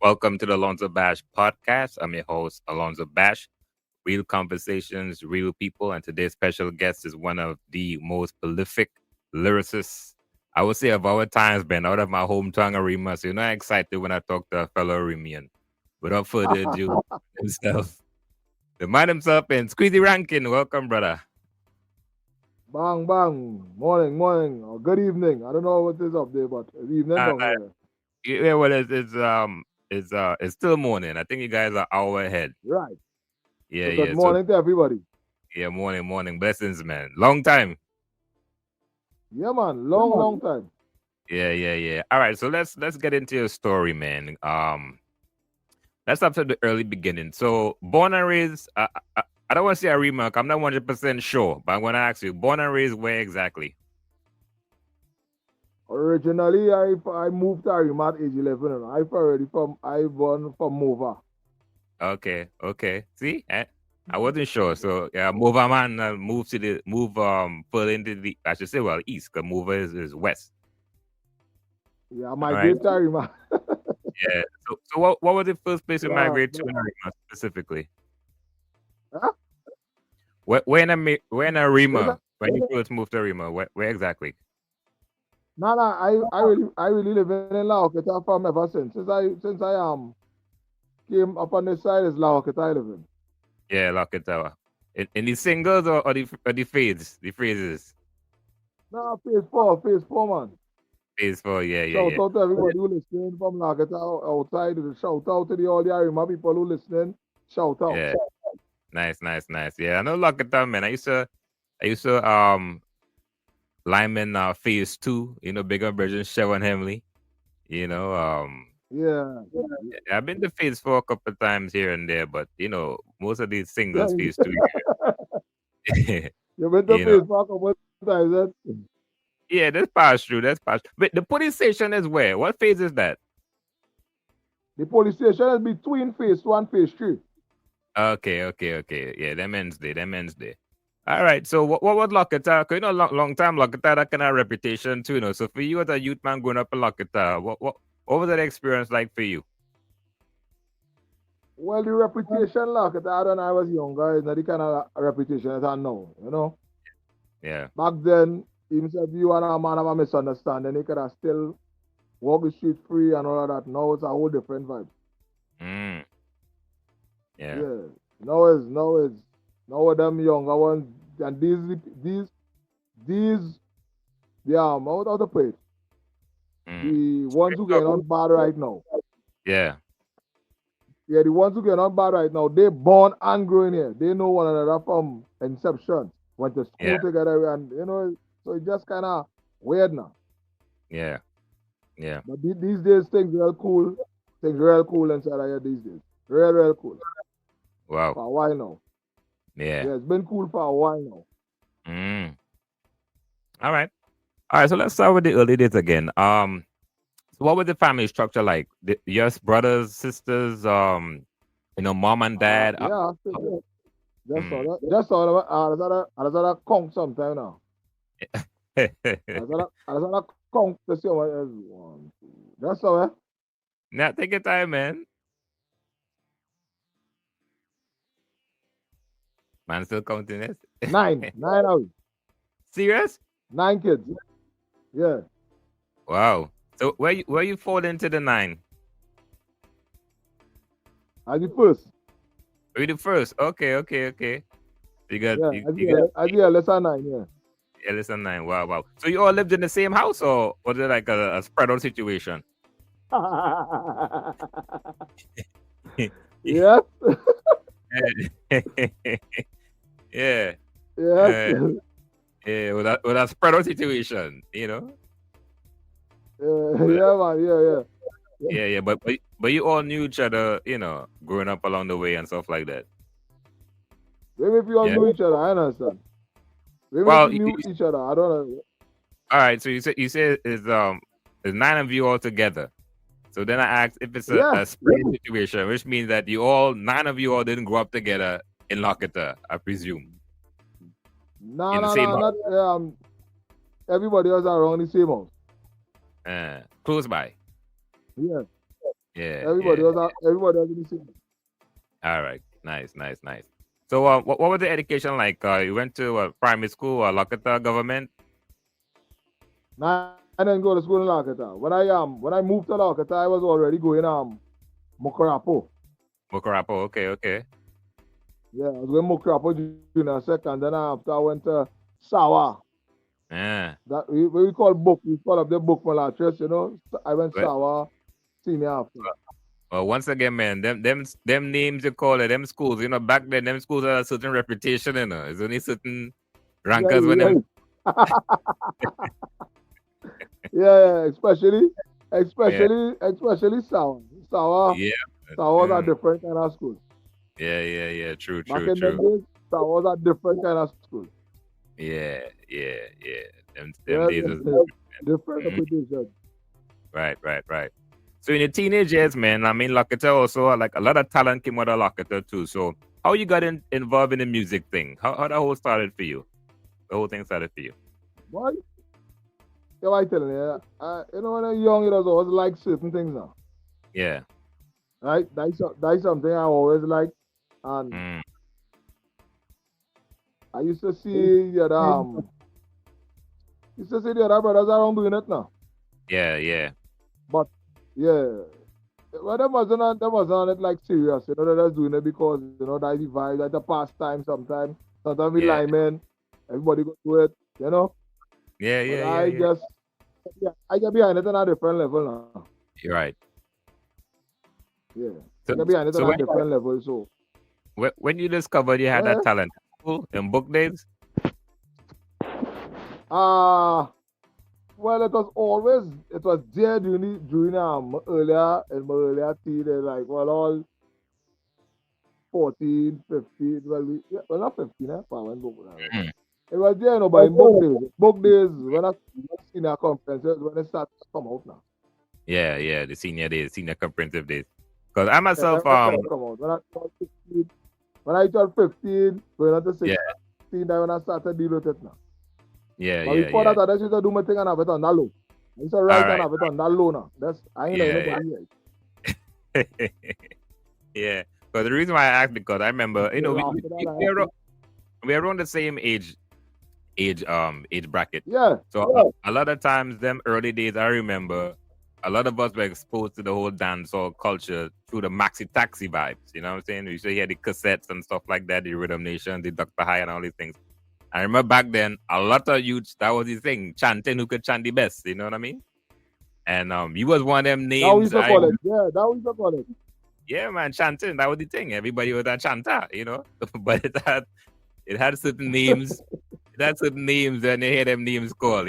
Welcome to the Alonzo Bash podcast. I'm your host, Alonzo Bash. Real conversations, real people. And today's special guest is one of the most prolific lyricists, I would say, of our times, been out of my hometown, Arima. So, I'm excited when I talk to a fellow Arimian. Without further ado, himself, the man himself, and Squeezy Ranking. Welcome, brother. Bang, bang. Morning, morning, or good evening. I don't know what is up there, but it's evening Uh, down here. yeah, well, it's still morning. I think you guys are hour ahead. Right. Yeah, So good yeah. So, morning to everybody. yeah, morning, morning. Blessings, man. Long time. Yeah, man. Long, long time. Yeah, yeah, yeah. All right, so let's get into your story, man. Let's start from the early beginning. So, born and raised. I don't want to say a remark. I'm not 100% sure, but I'm gonna ask you, born and raised where exactly? Originally, I moved to Arima at age 11. And I born from Mova. Okay, okay. See, I wasn't sure. So, yeah, move man, move further into the. I should say, well, east. Cause move is west. Yeah, I All right. migrated to Arima. Yeah. So what was the first place you Yeah. migrated to in Arima specifically? Huh? Where in What is Arima that? when you first moved to Arima? Where exactly? No, no, I really living in Laokita from ever since I came up on this side is Laokita I live in. Yeah, Locket Tower. In the singles or the fades, the phrases. No, phase four, man. Phase four, yeah, yeah, Shout yeah. out to everybody who listening from Nagata outside. Shout out to the all the Arima people who listening. Shout out. Yeah. Nice, nice, nice. Yeah, I know Locket Tower, man. I used to lineman phase two, bigger version Chevron Hemley. You know, Yeah. I've been to phase four a couple of times here and there, but most of these Yeah. singles phase two, You went to you know. face for a couple times. Yeah, that's passed through. That's passed. But the police station is where? What phase is that? The police station is between phase two and phase three. Okay, okay, okay. Yeah, that men's day. That men's day. All right. So what was Locketa? Cause long time Locketa that kind of reputation too. So for you as a youth man growing up in Locketa, what was that experience like for you? Well, the reputation, like that when I was younger, is not the kind of reputation that I know. Yeah. Back then, even if you and a man have a misunderstanding, you could have still walk the street free and all of that. Now it's a whole different vibe. Mm, yeah. Yeah. Now with them younger ones and these how to put it? Mm. The ones who get on bad right now. Yeah. Yeah, the ones who get on bad right now, they born and growing here. They know one another from inception. Went to Yeah. school together and so it's just kinda weird now. Yeah. Yeah. But these days things real cool. Things real cool inside of here these days. Real, real cool. Wow. For a while now. Yeah. Yeah, it's been cool for a while now. Mm. All right. All right. So let's start with the early days again. So what was the family structure like? Yes, brothers, sisters, mom and dad. Yeah, just Mm. all that. Just all that. I just had a conk sometime now. I just had a conk to see what is one, two. That's all right. Now take your time, man. Man, still counting this. Nine out. Serious? 9 kids. Yeah. Wow. So where you fall into the nine? As the first. Are you the first? Okay, okay, okay. You got Yeah, you got as the lesser nine, yeah. eldest and nine. Wow, wow. So you all lived in the same house, or was it like a spread out situation? Yes, Yeah, yes. uh, yeah. With a spread out situation. With a- Yeah, man, yeah. yeah, yeah. But you all knew each other, growing up along the way and stuff like that. Maybe if you all Yeah. knew each other, I understand. Maybe if Well, you knew each other, I don't know. all right. So you said is nine of you all together. So then I asked if it's a, Yeah. a spread situation, which means that nine of you all didn't grow up together in Locketa, I presume, No, in the no, same no, house, not everybody else around the same house. close by. Yeah. Yeah, Everybody yeah. was in the same. All right. Nice, nice, nice. So, what was the education like? You went to primary school or Lakota government? Nah, I didn't go to school in Lakota. When I moved to Lakota, I was already going Mokarapo. Mokarapo. Okay, okay. Yeah, I was going Mokarapo Junior Sec, and then after I went to Sawa. Yeah. That we call book. We call up the book Malatrius, I went Well, Sawa senior after. once again, man, them names you call it, them schools. Back then, them schools had a certain reputation. It's only certain Yeah, rankers when them. yeah, Yeah, especially Sawa. Sawa yeah, Sawa was a mm, different kind of school. yeah, yeah, yeah. True, Back true, in them true. days, Sawa was a different kind of school. Yeah, yeah, yeah. Them Yeah, days was different mm, reputation. right, right, right. So in the teenage years, man, I mean, Locketa also like a lot of talent came out of Locketa too. So how you got involved in the music thing? How the whole started for you? The whole thing started for you. Boy, yeah, I telling you, when I'm young, it was always like certain things now. Yeah. Right? That's something I always like. And Mm, I used to see the other brothers around doing it now. yeah, yeah, But yeah, well, them wasn't on it like serious. They're just doing it because that's the vibe, that's the pastime. Sometimes we yeah, linemen, everybody go do it. yeah, But yeah, yeah, yeah. I get behind it on a different level now. You're right. Yeah, I So, get behind it so on a different level. So when you discovered you had yeah, that talent, school in book days. ah. Well, it was there during my earlier teen, like all 14, 15. Well, not 15, I went book. Mm, It was there, but in book days. Book days, when I senior conferences, when it started to come out now. yeah, yeah, the senior days, senior comprehensive days. Because I Yeah, myself, when it started to come out. When I turned 15, going on to yeah, 16, that when I started dealing with it now. yeah, But yeah, before yeah. that, I just used to do my thing and have it on that low. I used to All write and right. have it on that low now. I ain't letting Yeah, nobody hear it. yeah. Yeah. But the reason why I asked because I remember, Yeah, we, after we, that, we, I we have are, to. we are around the same age bracket. Yeah, So a lot of times, them early days, I remember a lot of us were exposed to the whole dancehall culture through the maxi taxi vibes. You know what I'm saying? We used to hear the cassettes and stuff like that, the Rhythm Nation, the Dr. High, and all these things. I remember back then, a lot of youths, that was the thing, chanting who could chant the best. You know what I mean? And he was one of them that we names. used to call it. Yeah, that we used to call it. Yeah, man, chanting, that was the thing. Everybody was a chanter. But it had certain names. It had certain names, and they hear them names called.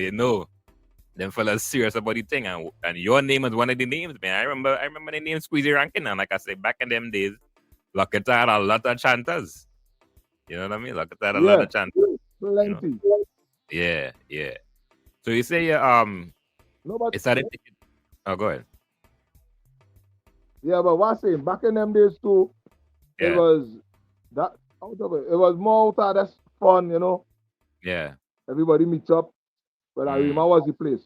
Them fellas serious about the thing, and your name is one of the names, man. I remember the name Squeezy Ranking, and like I said, back in them days, Locketa had a lot of chanters. You know what I mean? Locketa had a lot Yeah, of chanters. You know? plenty. Yeah, yeah. So you say No, but it started. Oh, go ahead. yeah, but what's saying back in them days too, it Yeah, was that out of it. It was more out of that's fun. yeah, Everybody meets up. But mm, Arima was the place,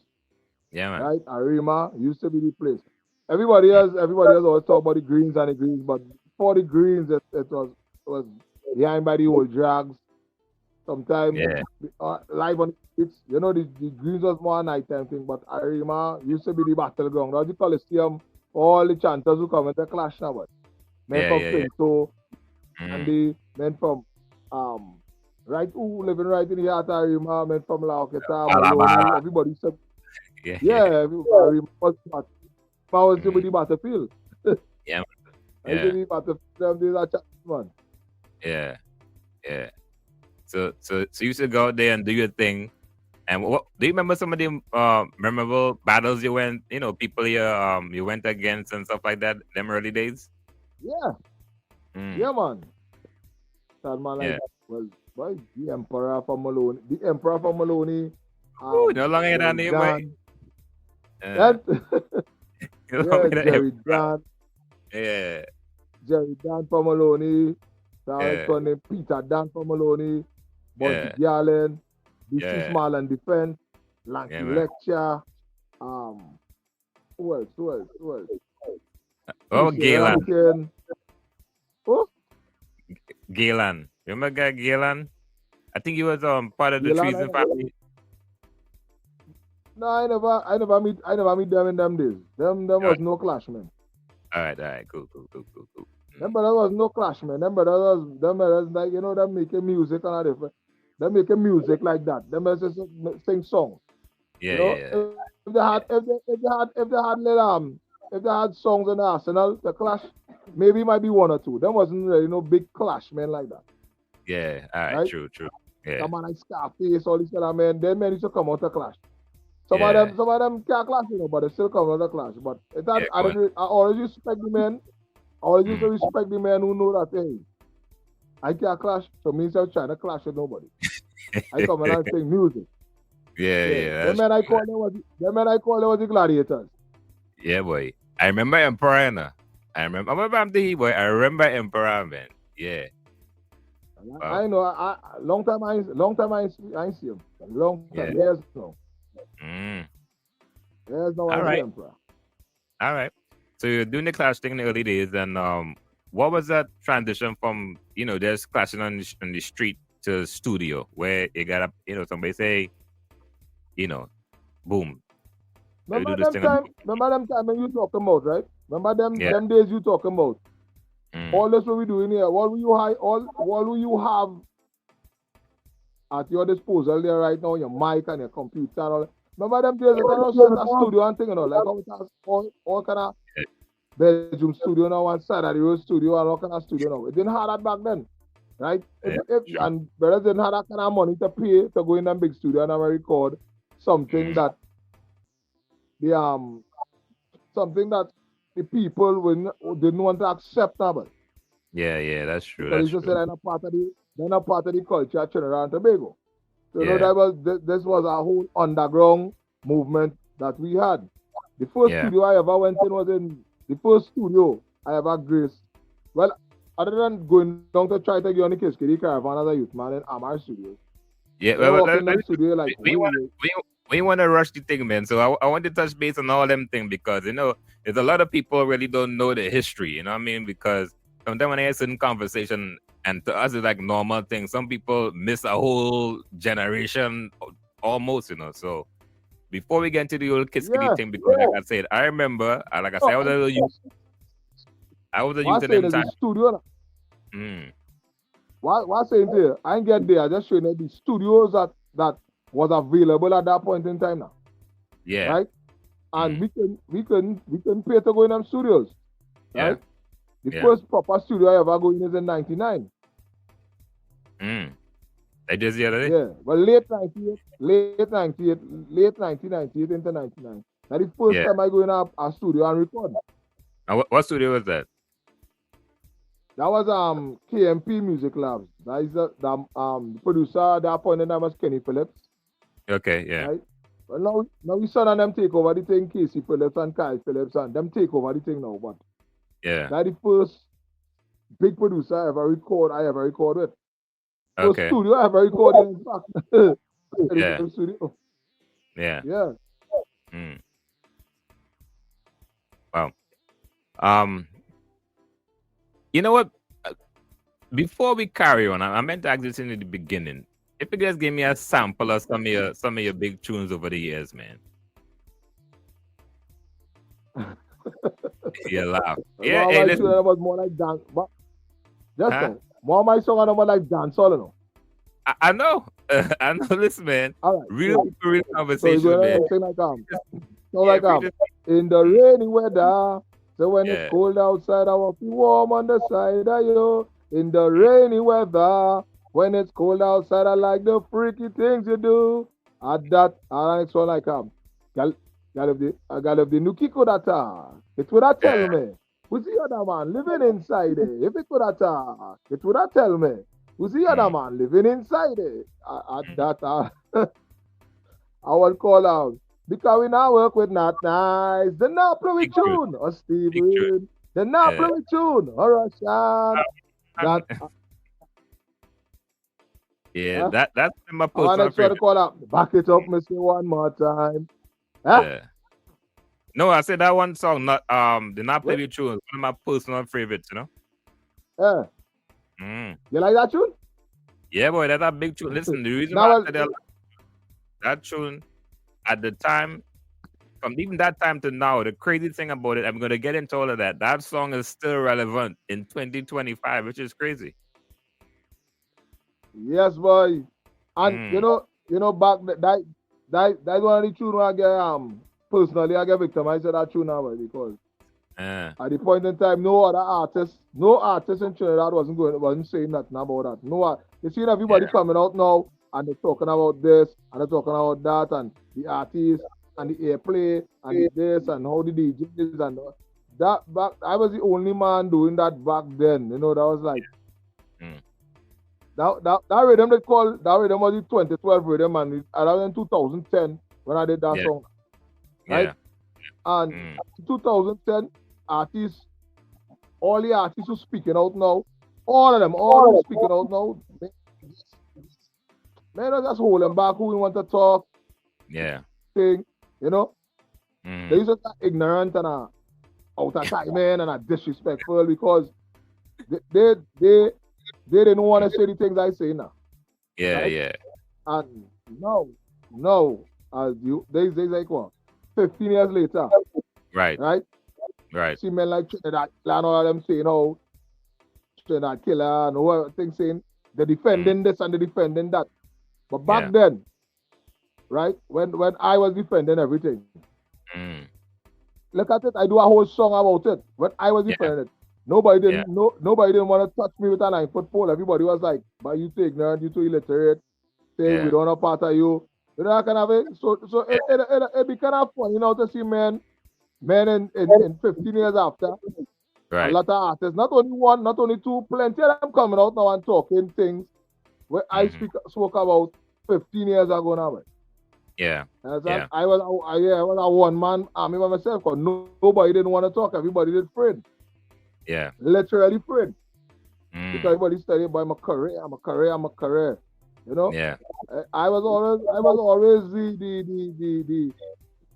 yeah, man. right? Arima used to be the place. Everybody else always talk about the greens and the greens, but before the greens, it was behind by the old drags. Sometimes Yeah, live on it's the greens was more a nighttime thing, but Arima used to be the battleground. That was the Coliseum. All the chanters who come into clash now, but men yeah, from yeah, yeah. Pinto and Mm, the men from um right who living right in the heart of Arima, men from Lauketa, Maloney, Alabama. everybody said Yeah, yeah, yeah, Arima was to be mm, the battlefield. yeah, man. I used to Yeah, be battlefield them days at man. yeah, yeah. So you should go out there and do your thing. And what do you remember some of the memorable battles you went? People you went against and stuff like that. Them early days. Yeah, Mm, yeah man. That man like yeah. well boy, the Emperor from Maloney, Ooh, no longer hear that Jerry name, boy. Dan. Uh, That no yeah, longer hear Jerry that. Dan, Yeah, Jerry Dan from Maloney, that yeah, son named Peter Dan from Maloney, Bunty yeah, Garland, BC yeah, Small and Defense, yeah, Lanky man. Lecture, who else? Oh, Kisskadee Galen. Ranking. Oh, Galen. Remember guy Galen? I think he was part of the Galen. Treason family. No, I never meet them in them days. Them All right, was no clash, man. all right, cool, cool, cool, cool, cool. Them brothers was no clash, man. Them brothers like them making music and all different. Them making music like that. Them brothers just sing songs. Yeah, yeah, yeah. If they had songs in the Arsenal, the clash, maybe it might be one or two. Them wasn't really no big clash, man, like that. Yeah, all right, Right? true, true. Yeah, Some man like Scarface, all these kind of men, them men used to come out to clash. yeah, Some of them can't clash, but they still come out to clash. But yeah, go on. I always respect the men. I always used to Mm. respect the men who know that, hey, I can't clash, so means I'm trying to clash with nobody. I come in and sing music. Yeah, Yeah. yeah, Them that's men I true. call them was the gladiators. Yeah, boy. I remember Emperor. No? I remember I'm the boy. I remember Emperor, man. Yeah. Wow. I know. Long time I ain't see him. Long Yeah. time. Years now. Mm. Years now All I see right. Emperor. All right. So you're doing the clash thing in the early days, and what was that transition from just clashing on the street to studio where you got somebody say boom, I'll do this thing. Remember them time when you talking about, right? Remember Yeah. them days you talking about. Mm. All this what we doing here. What will you have at your disposal there right now, your mic and your computer and all that. Remember them days you can sit a studio and thing, like how it has all kind of bedroom studio now, one side of the road studio and all kind of studio now. It didn't have that back then. Right? And brothers didn't have that kind of money to pay to go in a big studio and record something that the something that the people didn't want to accept now. Yeah, that's true. Because That's you just true. said they're not part of the culture of Trinidad and Tobago. So Yeah. this was a whole underground movement that we had. The first studio I ever went in was in the first studio I ever graced. Well, other than going down to try to get on the Kisskadee Caravan as a youth man in Amar Studios. Yeah, I walk in them studio like we want to rush the thing, man. So I want to touch base on all them things because there's a lot of people really don't know the history. You know what I mean? Because sometimes when I have certain conversation, and to us it's like normal thing. Some people miss a whole generation almost. So before we get into the old Kisskadee thing, because like I said, I remember, like I said, I was a little youth. I was a youth in them time. The studio. What I'm saying to you, I ain't get there. I just showing you the studios that was available at that point in time now. Yeah. Right? And we can pay to go in them studios. Right? The first proper studio I ever go in is in 99. Like just the other day? Yeah. But late 1998 into 99. That's the first time I go in a studio and record. And what studio was that? That was KMP Music Labs. That is the producer at that point in time was Kenny Phillips. Okay, yeah. Right? Well, now we son and them take over the thing, Casey Phillips and Kyle Phillips, and them take over the thing now. But that's the first big producer I ever record with. First studio I ever recorded in fact. Studio. Yeah. Yeah. Wow. You know what? Before we carry on, I meant to ask this in the beginning. If you guys give me a sample of some of your big tunes over the years, man. You laugh. Yeah, hey, listen. Was more like dance, but more of my song are more like dance, all you know. I know. I know this, man. All right. Real conversation, man. In the rainy weather. So when it's cold outside, I want to be warm on the side of you. In the rainy weather, when it's cold outside, I like the freaky things you do. At that, next one like Galib the Nukiko data. It would have tell me. Who's the other man living inside it? If it could have it would have tell me. Who's the other man living inside it? At that, I will call out. Because we now work with Not Nice, the not play with tune, or Steven, the not play with tune, or Rashan. That's my post. I want to call out. Back it up, Mr. One more time. No, I said that one song. Not did not play What? with tune. One of my personal favorites. Yeah. Mm. You like that tune? Yeah, boy, that's a big tune. Listen, the reason why Now, I well, said that tune at the time, from even that time to now, the crazy thing about it, I'm gonna get into all of that. That song is still relevant in 2025, which is crazy. yes, boy. And Mm. back that's one of the tune where I get personally I get victimized of that tune now, boy, because Uh, at the point in time, no artist in Trinidad wasn't saying nothing about that. You see everybody yeah, coming out now and they're talking about this and they're talking about that and the artists and the airplay and the this and how the DJs and that back. I was the only man doing that back then. That was like mm. that rhythm that rhythm was the 2012 rhythm and around in 2010 when I did that Yeah, song, right? yeah. And Mm. 2010 artists all the artists who speaking out now, all who speaking out now, man, just hold them back who we want to talk, Yeah. thing, you know. They Mm. just ignorant and out of time, man, and disrespectful because they they they, they didn't want to say the things I say now, Yeah, right? yeah. And no, as you they like what, 15 years later, Right, right? right. See men like Trinidad and all of them saying, oh, Trinidad killer and all things saying they're Mm. defending this and they're defending that. But back Yeah. then, right, when I was defending everything, Mm. look at it, I do a whole song about it. When I was Yeah, defending it, nobody yeah, didn't no nobody didn't want to touch me with a 9 foot pole. Everybody was like, but you too ignorant, you too illiterate, saying we yeah, don't know part of you. You know that kind of it. So yeah. it be kind of fun, to see men in 15 years after, a Right. lot of artists, not only one, not only two, plenty of them coming out now and talking things where I Mm-hmm. spoke about 15 years ago now. Yeah, Understand? yeah, I was a one man army by myself because nobody didn't want to talk. Everybody did afraid, yeah. literally afraid, because Mm. everybody studying by my career, I'm a career, I'm a career. You know, Yeah. I was always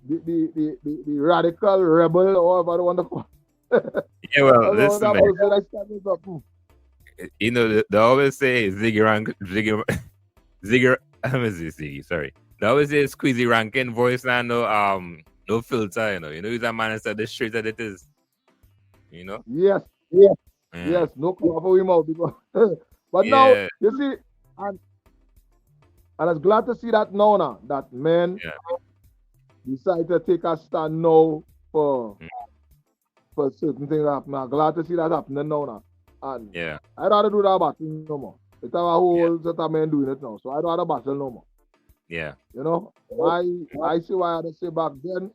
the radical rebel or whatever I want to call. Yeah, I well, was always listen, that man. person I standing up. They always say Ziggy Rank, Ziggy, Ziggy, let me see, Ziggy, sorry. They always say Squeezy Ranking voice now, no filter, he's a man that said the straight that it is, you know? Yes, Yeah, yes, no cover for him out because. But now yeah, you see, and I was glad to see that now, that men yeah, decide to take a stand now for mm, for certain things happen. I'm glad to see that happening now. And yeah, I don't do that battle no more. It's a yeah, whole set of men doing it now. So I don't have a battle no more. yeah, I see why I had to say back then.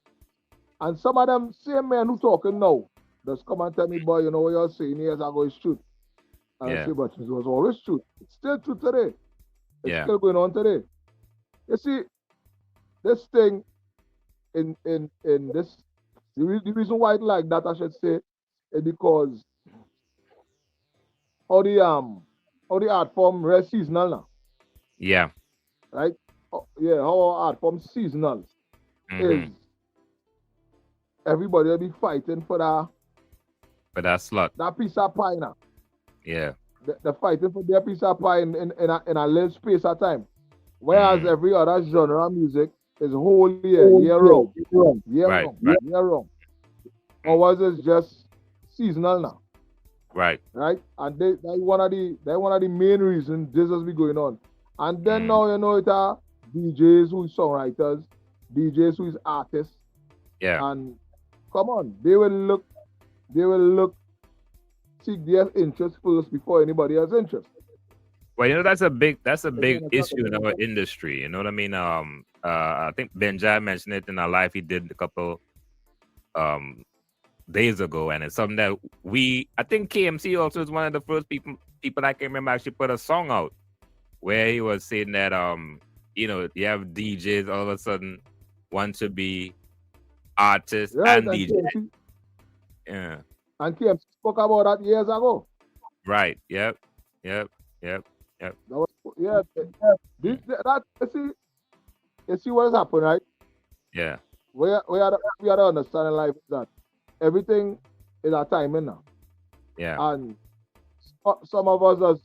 And some of them same men who talking now just come and tell me, boy, you know what you're saying years ago is truth. And I yeah, say, but it was always truth. It's still true today. It's yeah, still going on today. You see, this thing in this the reason why it's like that I should say is because how the um how the art form is seasonal now, yeah, right? Yeah, how our art form seasonal is mm-hmm. everybody will be fighting for But that's slut, that piece of pie now. yeah, They're fighting for their piece of pie in a little space of time. Whereas mm, every other genre of music is whole year round, year right, round, right, year round. mm, Ours is just seasonal now, right, right? And they one of the main reasons this has been going on. And then mm, now it are DJs who is songwriters, DJs who is artists, yeah. and come on, they will look seek their interest first before anybody else's interest. Well, that's a If you big understand issue in our industry. You know what I mean? I think Benjai mentioned it in our life. He did a couple um days ago, and it's something that I think KMC also is one of the first people I can remember actually put a song out where he was saying that you have DJs all of a sudden want to be artists right, and DJ. Yeah. And KMC spoke about that years ago. Right. Yep. Yep. Yep. Yep. That was, yeah, Mm. that you see what has happened, right? Yeah. we are understanding life that everything is a timing now. Yeah. And some of us are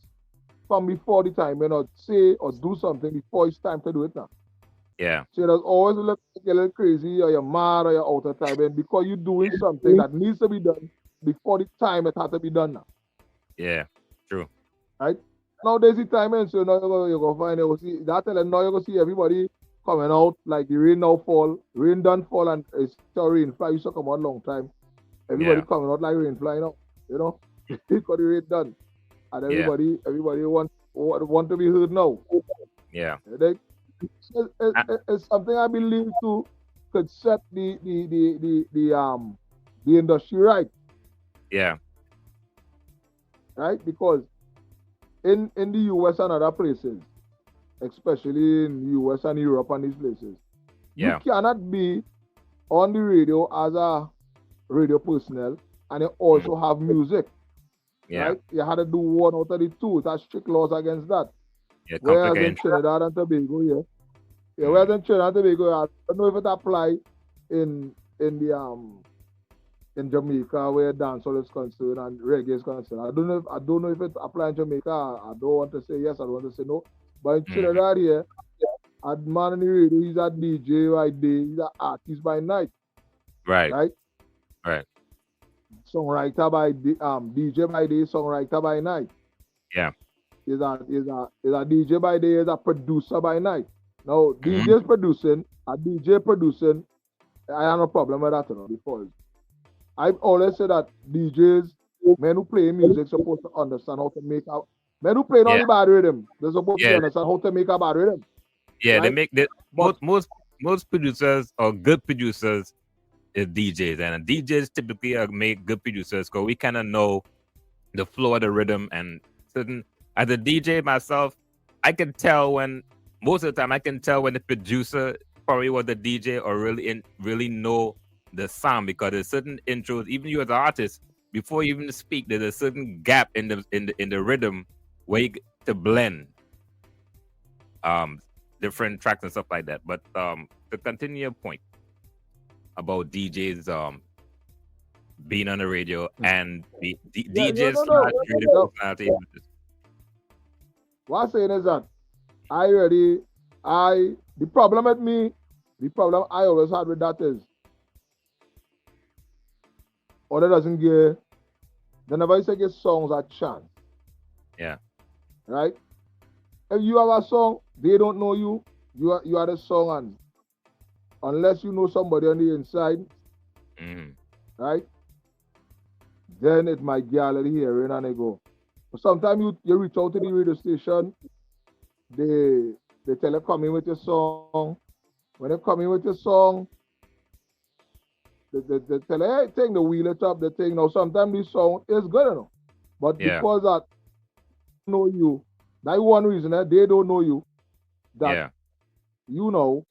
from before the timing or say or do something before it's time to do it now. Yeah. So there's always look like you're a little crazy or you're mad or you're out of time and because you're doing something that needs to be done before the time it has to be done now. Yeah. True. Right? Nowadays the timing, so now you're gonna find you see that telling now you're gonna see everybody coming out like the rain now fall, rain done fall and it's still rain fly used to come out long time. Everybody Yeah. coming out like rain flying out, you know, because the rain done. And Yeah. everybody want to be heard now. Yeah. They, Uh, it's something I believe to could set the industry yeah. right? Because in the US and other places, especially in the US and Europe and these places, you Yeah. cannot be on the radio as a radio personnel and you Mm. also have music, Yeah. right? You had to do one out of the two. That's strict laws against that. Yeah. Whereas in Complicating. Trinidad and Tobago, yeah, Mm. whereas in Trinidad and Tobago, I don't know if it apply in the in Jamaica where dancehall is concerned and reggae is concerned. I don't know if it applies in Jamaica. I don't want to say yes, I don't want to say no. But in Mm. Trinidad here, a man on the radio, he's a DJ by day, he's an artist by night, Right. right? Right. Songwriter by day, DJ by day, songwriter by night. Yeah. Is a DJ by day, is a producer by night. Now Mm-hmm. DJ is producing, a DJ producing, I have no problem with that, you know, because I've always said that DJs, men who play music, supposed to understand how to make out. Men who play on Yeah. the bad rhythm, they're supposed to Yeah. understand how to make a bad rhythm, Yeah. They right? make the But most producers or good producers is DJs, and DJs typically make good producers because we kind of know the flow of the rhythm and certain. As a DJ myself, I can tell when most of the time I can tell when the producer probably was the DJ or really know the sound because there's certain intros. Even you as an artist, before you even speak, there's a certain gap in the rhythm where you get to blend um different tracks and stuff like that. But to continue your point about DJs being on the radio and yeah, DJs no. slash radio No. personality. What I'm saying is that I already, the problem with me, the problem I always had with that is, other doesn't get, they never used to give songs a chance, Yeah. right? If you have a song, they don't know you, you are the song, and unless you know somebody on the inside, Mm-hmm. right? Then it might get a little hearing and they go. But sometimes you reach out to the radio station, they tell you come in with your song. When they come in with your song, they tell you, hey, thing, the wheel it up, the thing. Now sometimes the song is good enough. But Yeah. because that know you, that one reason they don't know you, that Yeah. you know,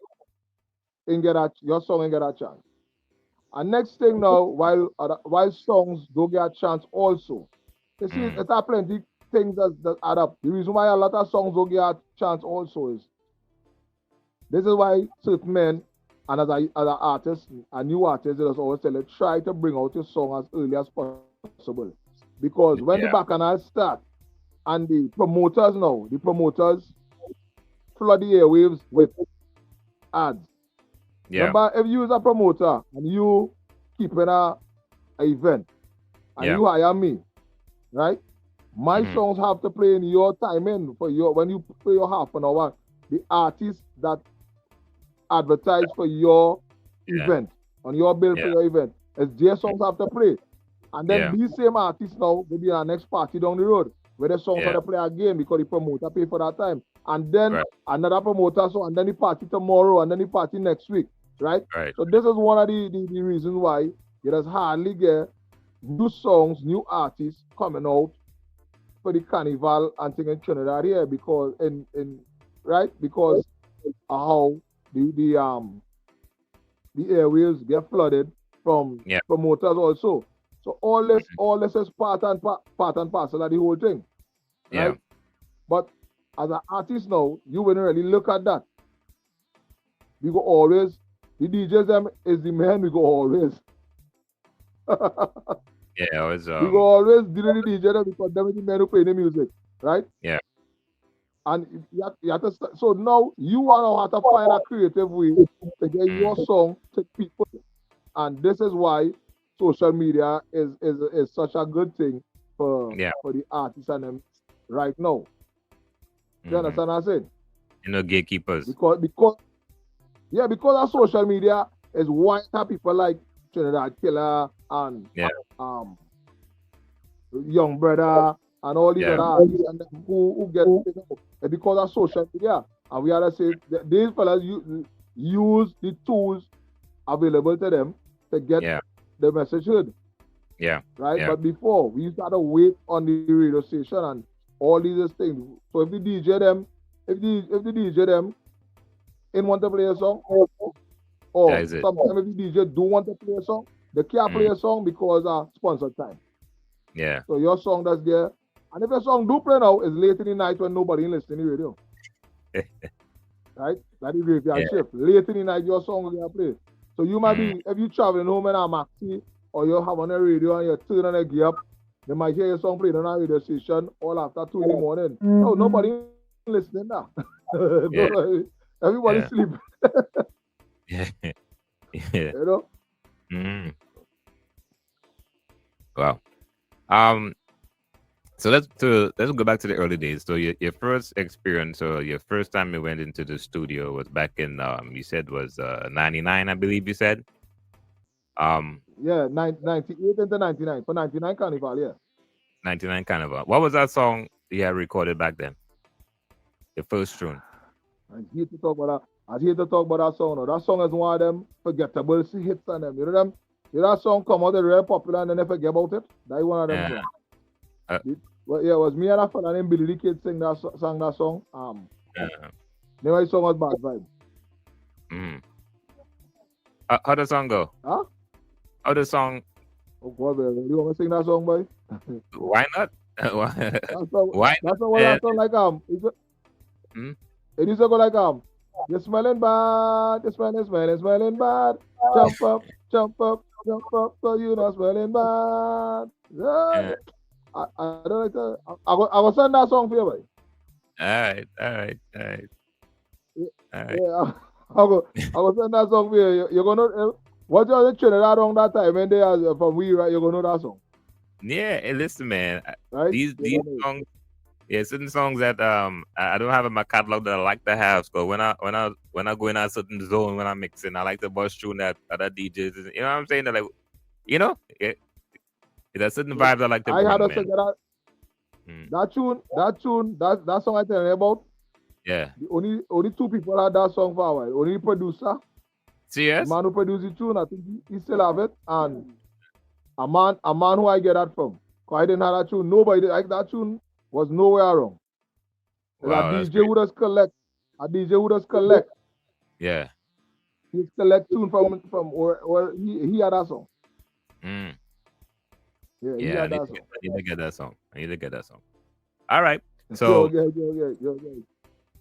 your song ain't get a chance. And next thing now, while songs don't get a chance also, you see, Mm. it's a plenty things that add up. The reason why a lot of songs don't get a chance also is this is why certain men and as an artist, a new artist, they just always tell you try to bring out your song as early as possible. Because when the Yeah. bacchanal start and the promoters flood the airwaves with ads. Yeah. Remember, if you is a promoter and you keeping a event and Yeah. you hire me, right? My Mhm. songs have to play in your timing for your when you play your half an hour. The artists that advertise for your Yeah. event on your bill for Yeah. your event, as their songs have to play. And then Yeah. these same artists now will be in our next party down the road where the songs Yeah. have to play again because the promoter pay for that time. And then Right. another promoter, so and then the party tomorrow and then the party next week, right? Right. So this is one of the reasons why you just hardly get new songs, new artists coming out for the carnival and thing in Trinidad here because in right because of how the airwaves get flooded from Yeah. promoters also. So all this is part and parcel of the whole thing, right? Yeah. But as an artist now, you wouldn't really look at that. You go always The DJs them is the man we go always. Yeah, it was We go always deal with the DJ them because them is the man who play the music, right? yeah. And you have to so now you want to find a creative way to get your Mm, song to people, and this is why social media is such a good thing yeah. for the artists and them right now. You Mm-hmm. understand what I'm saying? You know, gatekeepers. Because yeah, because of social media is why people like Trinidad Killer and Yeah, um Young Brother and all these yeah, other artists and them who get because of social media. And we are to say these fellas use the tools available to them to get yeah, the message heard, yeah, right? yeah, But before we used to have to wait on the radio station and all these things. So if the DJ them, if the DJ them in want to play a song, that or is it. sometimes if the DJ do want to play a song, they can't play Mm, a song because of sponsor time. yeah. So your song that's there. And if a song do play now, it's late in the night when nobody listening to the radio. Right? That is graveyard Yeah. shift. Late in the night, your song will get played. So you might Mm, be, if you traveling home in a maxi or you have on the radio and you turn on the gear up, they might hear your song played on a radio station all after 2 in the morning. No, nobody listening now. yeah. Everybody Yeah. sleep, Yeah. Yeah. you know? Mm, wow. Um. So let's go back to the early days. So your first experience, or your first time you went into the studio was back in you said was 99, I believe you said. Um, Yeah, 98 into 99. For 99 Carnival, yeah. 99 kind of. What was that song you had recorded back then? Your first tune. I hate to talk about that. I hate to talk about that song. No. That song is one of them forgettable hits on them. You know them? You know that song come out, they real popular and then they forget about it? That is one of them Yeah. songs. Uh, Well, yeah, it was me and a fella named Billy the Kid sang that song. uh, Name of the song was Bad Vibe. mm. How the song go? Huh? How the song? Oh God, baby. You want me to sing that song, boy? Why not? Why why not? That song was that song like Mm? it used to go like you're smelling bad, you're smelling bad. Jump up, jump up, jump up, so you're not smelling bad. Yeah. Yeah. I don't like that. I will send that song for you, boy. All right, all right, all right, all right. Yeah, I will send that song for you. You're gonna what you the Trinidad around that time when they are from we right, you're gonna know that song. Yeah, hey, listen, man. Right? These songs, yeah, certain songs that I don't have in my catalog that I like to have. So when I go in a certain zone when I'm mixing, I like to bust tune that other DJs. You know what I'm saying? That like, you know, there's certain vibes I like to I had bring, to man. say that Mm, that song I tell you about. yeah. The only two people had that song for a while. Only the producer, the Serious? man who produced the tune, I think he still have it, and a man who I get that from. Cause I didn't have that tune. Nobody did. Like that tune was nowhere around. It's a Wow, that's DJ great. who does collect. A DJ who does collect. Yeah. He collect tune from or he had that song. Mm, Yeah, he yeah. had that song. I need to get that song. I need to get that song. All right. Yo, So yeah.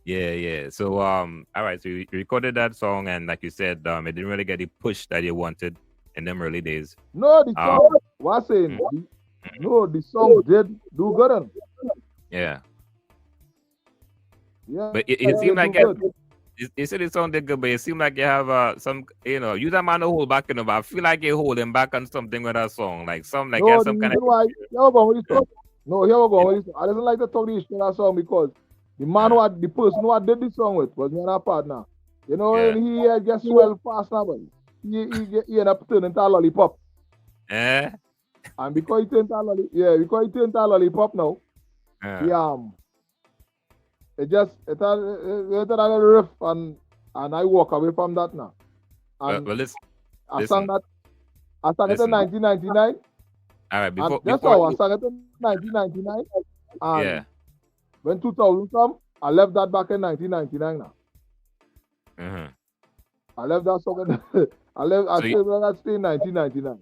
yeah, yeah. So all right. So you recorded that song, and like you said, it didn't really get the push that you wanted in them early days. No, the Um, song was saying mm, the song did do good. yeah. Yeah, But it it did seemed do like good. you said it sounded good, but it seemed like you have some, you that man to hold back, but I feel like you're holding back on something with that song, like you have No, the some kind reason of, why here we go with this yeah, song. No, here we go yeah, with this. I doesn't like to talk the issue of that song because uh, the person who I did this song with was me and a partner. You know, yeah. and he gets swell fast now, but he end up turning into a lollipop. Eh? And because because he turned into a lollipop now, he Uh, it had a little riff and I walk away from that now. And well, listen, I sang listen, that I sang it in listen. 1999. All right, And before that's before how I sang it in 1999. yeah. And when 2000 come, I left that back in 1999 now. Uh-huh. I left that song I So you, stayed in 1999.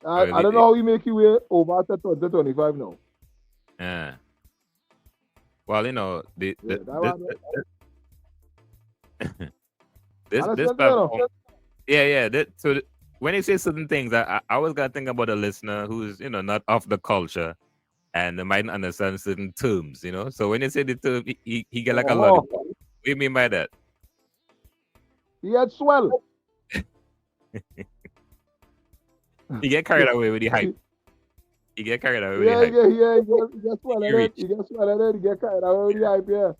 okay, I don't know how we make it way over to 2025 now. uh, well, you know, Yeah, that was this Understand, you know? platform, Yeah. When you say certain things, I always gotta think about a listener who's not of the culture and they might not understand certain terms. So when you say the term, he get like a lot. Oh, What do you mean by that? he had swell. He get carried away with the hype. He get carried away with the Yeah, hype. he gets swell He at it. reach. He gets swell at it. He get carried away with the hype, yeah.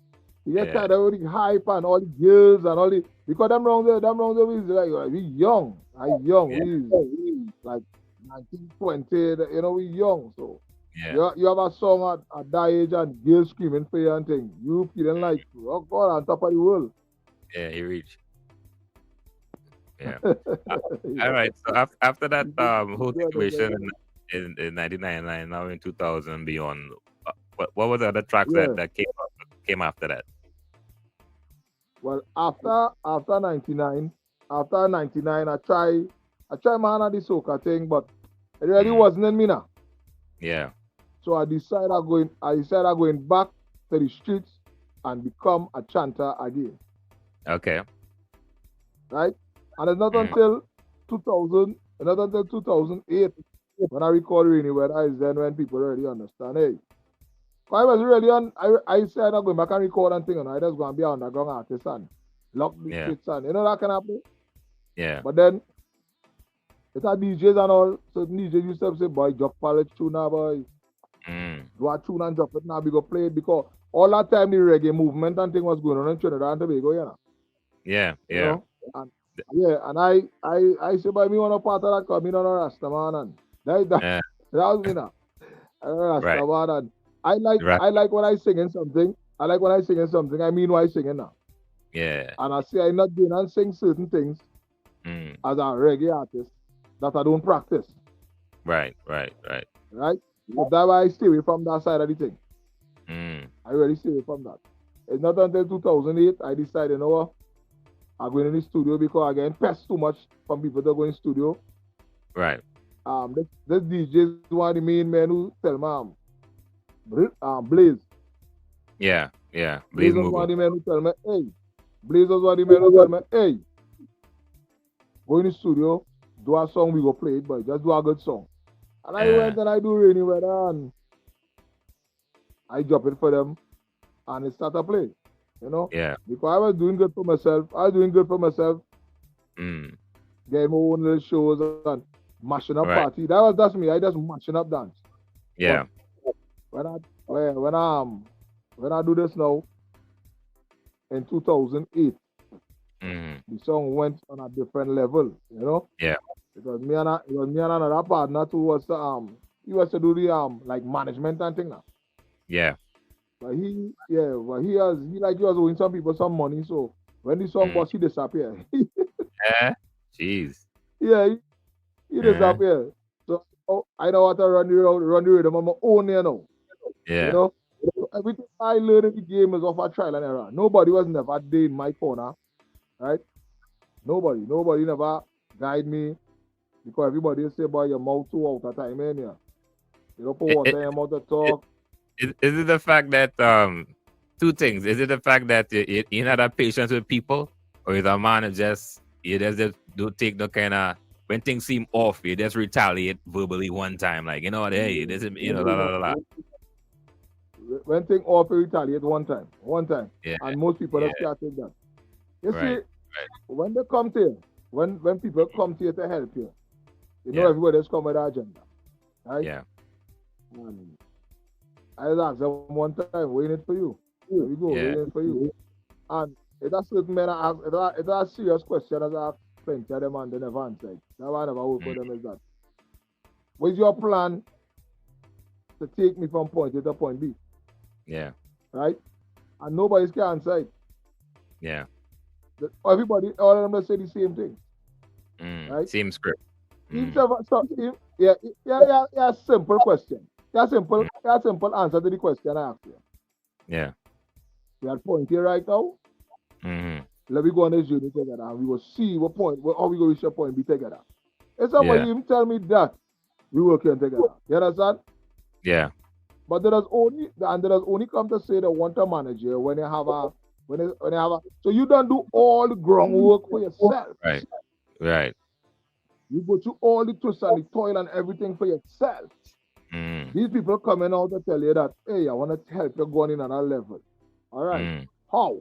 He get Yeah, carried away with the hype and all the girls and all the because them round there we we young. I young. yeah, We like 19, 20, we young. So yeah, you have a song at that age and girls screaming for you and thing. You feeling like oh God on top of the world. yeah. He reach. Yeah. Uh, all yeah. right. So after that You whole do situation understand? in 1999, now in 2000 beyond, what was the other tracks that Yeah. that came after that? Well, after 99, I try man at the soca thing, but it really Mm, wasn't in me now. yeah. So I decided going back to the streets and become a chanter again, Okay. right? And it's not Mm, until 2000, not until 2008 when I record Rainy Weather is then when people really understand. Hey, I was really on. I said I'm going back and record and thing, and I just going to be an underground artist and lock the yeah. streets and that kind of thing. Yeah. But then it's a DJs and all. Certain DJs used to say, boy, drop pallet tune now, boy. Mm, Do a tune and drop it now, we go play it because all that time the reggae movement and thing was going on in Trinidad and Tobago, yeah. you Yeah. know. And yeah, and I say, boy, me want a part of that because me not a Rasta man and Yeah. that was me now. I'm a Right. Rasta man and I like Right. I like when I singing something. I like when I singing something. I mean what I singing now. Yeah. And I say I not doing and sing certain things Mm, as a reggae artist that I don't practice. right. Right. Right. Right? So that's why I stay away from that side of the thing. Mm, I really stay away from that. It's not until 2008 I decided, you know what, I'm going in the studio because I get pest too much from people that go in the studio. right. This DJ is one of the main men who tell me, Blaze. Yeah. Yeah. Blaze Blaze was one Mugo. of the men who tell me, hey. Blaze was one of the men who tell me, hey, go in the studio, do a song, we go play it, but just do a good song. And I Yeah. went and I do Rainy Weather and I drop it for them and it start to play, you know. Yeah. Because I was doing good for myself. I was doing good for myself, Mm, getting my own little shows and mashing up right. party. That's me. I just mashing up dance. But Yeah. when I when I do this now in 2008, Mm, the song went on a different level, yeah. because it was me and another partner too was he was to do the like management and thing now. Yeah. But he was owing some people some money, so when the song Mm, bust, he disappeared. yeah. Jeez. Yeah, he Uh, disappeared. So I know how to run the rhythm on my own, you yeah. know. So everything I learned in the game is off a trial and error. Nobody was never there in my corner, right? Nobody never guide me because everybody say, boy, your mouth too out of time, man. You don't put It, water it, in your mouth to it, talk. is it the fact that two things? Is it the fact that you not have patience with people, or is a man who just don't take the kind of when things seem off, you just retaliate verbally one time, like hey, this is la la la la. When thing off, you retaliate one time, Yeah, and most people yeah, just can't take that. You see, right, right, when they come to you, when people come to you to help you, yeah, everybody just come with an agenda, right? yeah, And I just asked them one time, waiting it for you. There we go, yeah, waiting for you. And it's a certain man I ask, it's a serious question as I ask plenty of them and they never answered. That why I never work mm, with them is that. What's your plan to take me from point A to point B? yeah, Right? And nobody's can answer it. yeah. Everybody, all of them say the same thing. Right? Same script. If Mm, ever, so, if, yeah, simple question. mm, Simple answer to the question I asked you. yeah, We are point here right now. mm-hmm, Let me go on this journey together and we will see how we go reach a point B together. If somebody yeah, even tell me that, we working together. You understand? yeah. But there is only come to say that want a manager when you have a so you don't do all the groundwork for yourself. Right. Right. You go through all the twists and the toil and everything for yourself. Mm. These people coming out to tell you that, hey, I want to help you go on in another level. All right. Mm. How?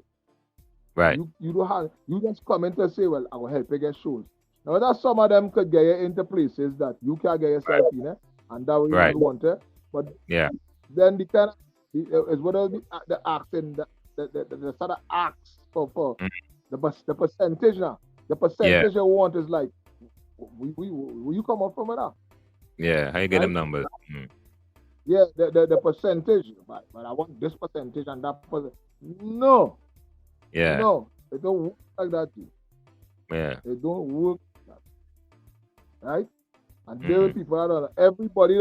Right. You don't have you just come in to say, well, I will help you get shows. Now that some of them could get you into places that you can't get yourself in, and that way you Right. don't want it. But Yeah. then the kind of is what the acting the sort of acts for Mm. the percentage now. The Yeah. percentage you want is like you come up from it now, Yeah. How you get right? them numbers? Mm. Yeah, the percentage, but I want this percentage and that percentage. No, Yeah. no, it don't work like that. Yeah. It don't work like that, right? And there are Mm. people that are everybody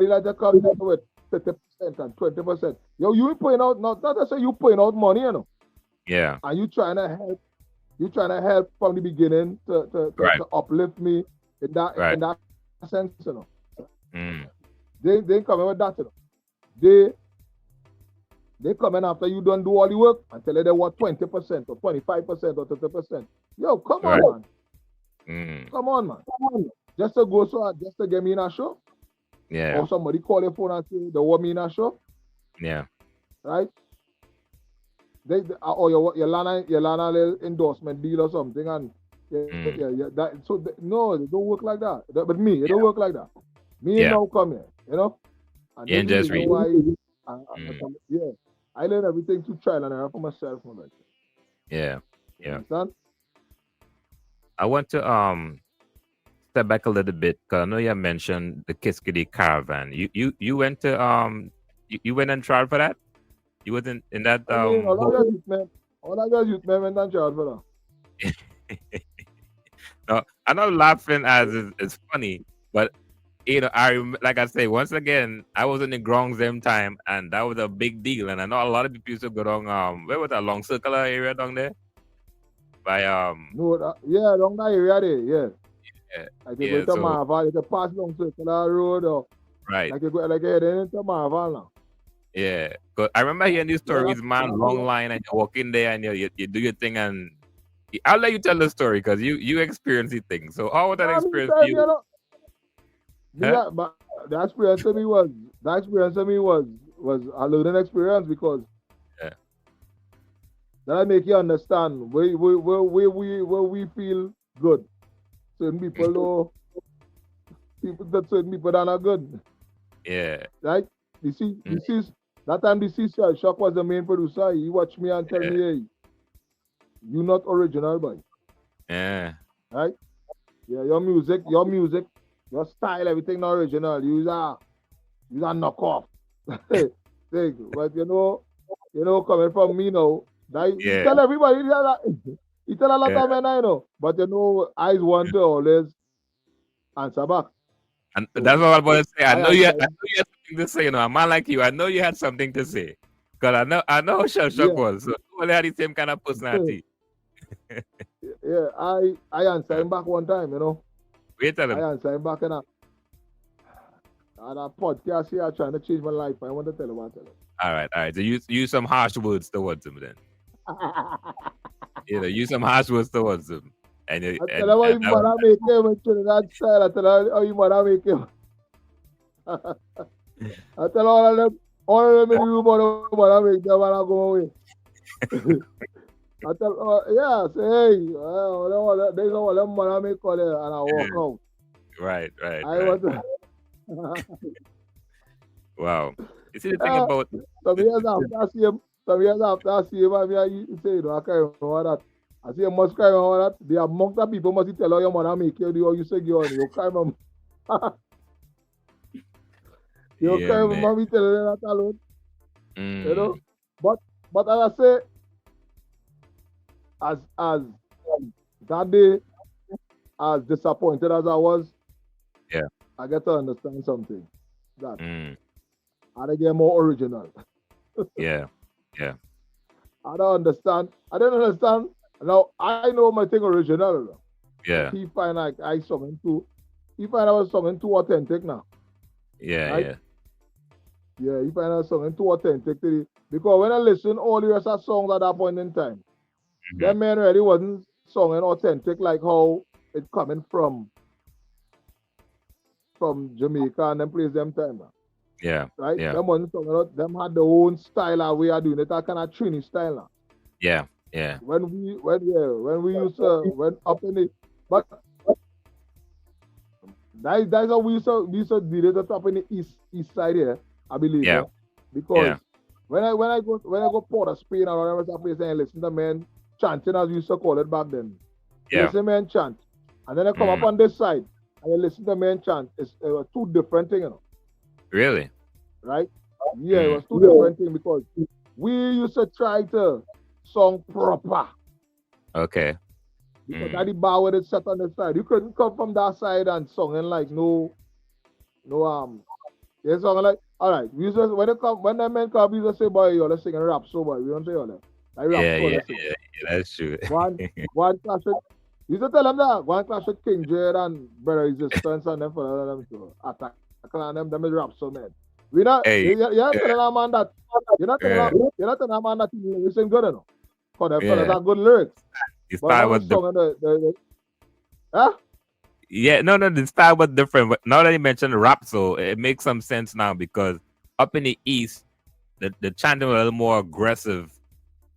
that comes in with 50% and 20%. Yo, you putting out not to say you putting out money, Yeah. and you trying to help from the beginning Right. to uplift me Right. in that sense, Mm. They ain't coming with that, They they come in after you don't do all the work and tell you they want 20% or 25% or 30%. Yo, come on, Right. man. Mm. Come on, man. Just to go just to get me in a show. Yeah. Or somebody call your phone and say they want me in a show, Yeah. right? Or your Lana little endorsement deal or something, and Mm. no, it don't work like that. But me, it Yeah. don't work like that. Me Yeah. now come here, and You this ain't is the just reason read. why Mm. yeah, I learn everything through trial and error for myself, man. Yeah. You Yeah. understand? I want to step back a little bit because I know you mentioned the Kisskadee Caravan. You went to you went and tried for that? You wasn't in that I mean, whole all I got youth men went and charge for no, I'm not laughing as it's funny, but like I say, once again, I was in the grounds them time, and that was a big deal. And I know a lot of people used to go down where was that long circular area down there by No, yeah, along that area there, yeah. yeah, Like you go yeah, into so Marval, you can pass along Circular Road, or right. like you heading into Marval now. Yeah, 'cause I remember hearing these Yeah, stories, man. that's Long along. line, and you walk in there, and you do your thing, and I'll let you tell the story because you experience the thing. So how was that I mean, experience for time, you? Huh? but the experience to me was a learning experience because Yeah. that make you understand where we feel good. Certain people know certain people that are good, Yeah. right? Mm, That time the CCI Shock was the main producer. He watched me and tell yeah. me, hey, you not original, boy, Yeah. right? Yeah, your style, everything not original. You are knockoff. But coming from me now, he Yeah. tell everybody that he tell a lot Yeah. of men I know. But I want to always answer back. And that's So what I was about to say. I answer, I know you had something to say. A man like you, I know you had something to say. Because I know how Shell Shock yeah, was. So you only had the same kind of personality. yeah. I answer Uh, him back one time. Wait tell I him. answer him back in a podcast here trying to change my life. I want to tell him what I tell him. All right, all right. So use some harsh words towards him then. Use some harsh words towards him. And you, I tell him how and you that was mother make him in Trinidad style. I tell him how you mother make him. I tell all of them in the room, how the mother make them and I go away. I tell, yeah, say, hey, there's all them mother make call there and I walk out. right, right, I right. want to. Wow. You see the thing about Some years after I see him, I say, I can't remember that. I say, you must cry remember that. The amount of people must tell how your mother make you do how you say you on. You can't remember. You yeah, can't man. remember me telling you that alone. Mm, But as I say, as that day, as disappointed as I was, yeah. I get to understand something. That Mm, I get more original. yeah. Yeah. I don't understand. I don't understand. Now I know my thing original. But Yeah. he find like he find I was something too authentic now. Yeah. Right? Yeah. Yeah, he find out something too authentic to because when I listen all the rest of songs at that point in time, Hmm. that man really wasn't singing authentic like how it coming from Jamaica and them place them time. Yeah. Right? Yeah. Them ones them had their own style and way of doing it, that kind of Trini style now. Yeah. Yeah. When we used to when up in the but that's how we used to deal it up in the east side here, I believe, Yeah. because Yeah. when I go Port of Spain or whatever that place and listen to men chanting as we used to call it back then. You Yeah. listen men chant, and then I come up Mm. on this side and you listen to men chant. It's two different things, Really? right? Yeah, it Mm. was two different things because we used to try to song proper Okay. because that the bar where it's set on the side. You couldn't come from that side and song and like no yeah, song like all right. We used to when the men come, we used to say boy, you're singing rap so boy. We don't say all that. Like rap Yeah. so Yeah. let's sing. Yeah. Yeah. That's true. One clash with you used to tell them that one clash with King Jared and Brother Resistance and them for them to attack and them is rap so man. We not Hey. you're not telling a man that Yeah. you're not telling a man that he listen good enough. Cause them fellas Yeah. are good lyrics. The But style them was a the song and the huh? Yeah, no, no, the style was different. But now that you mentioned rap, so it makes some sense now because up in the east, the chanting was a little more aggressive,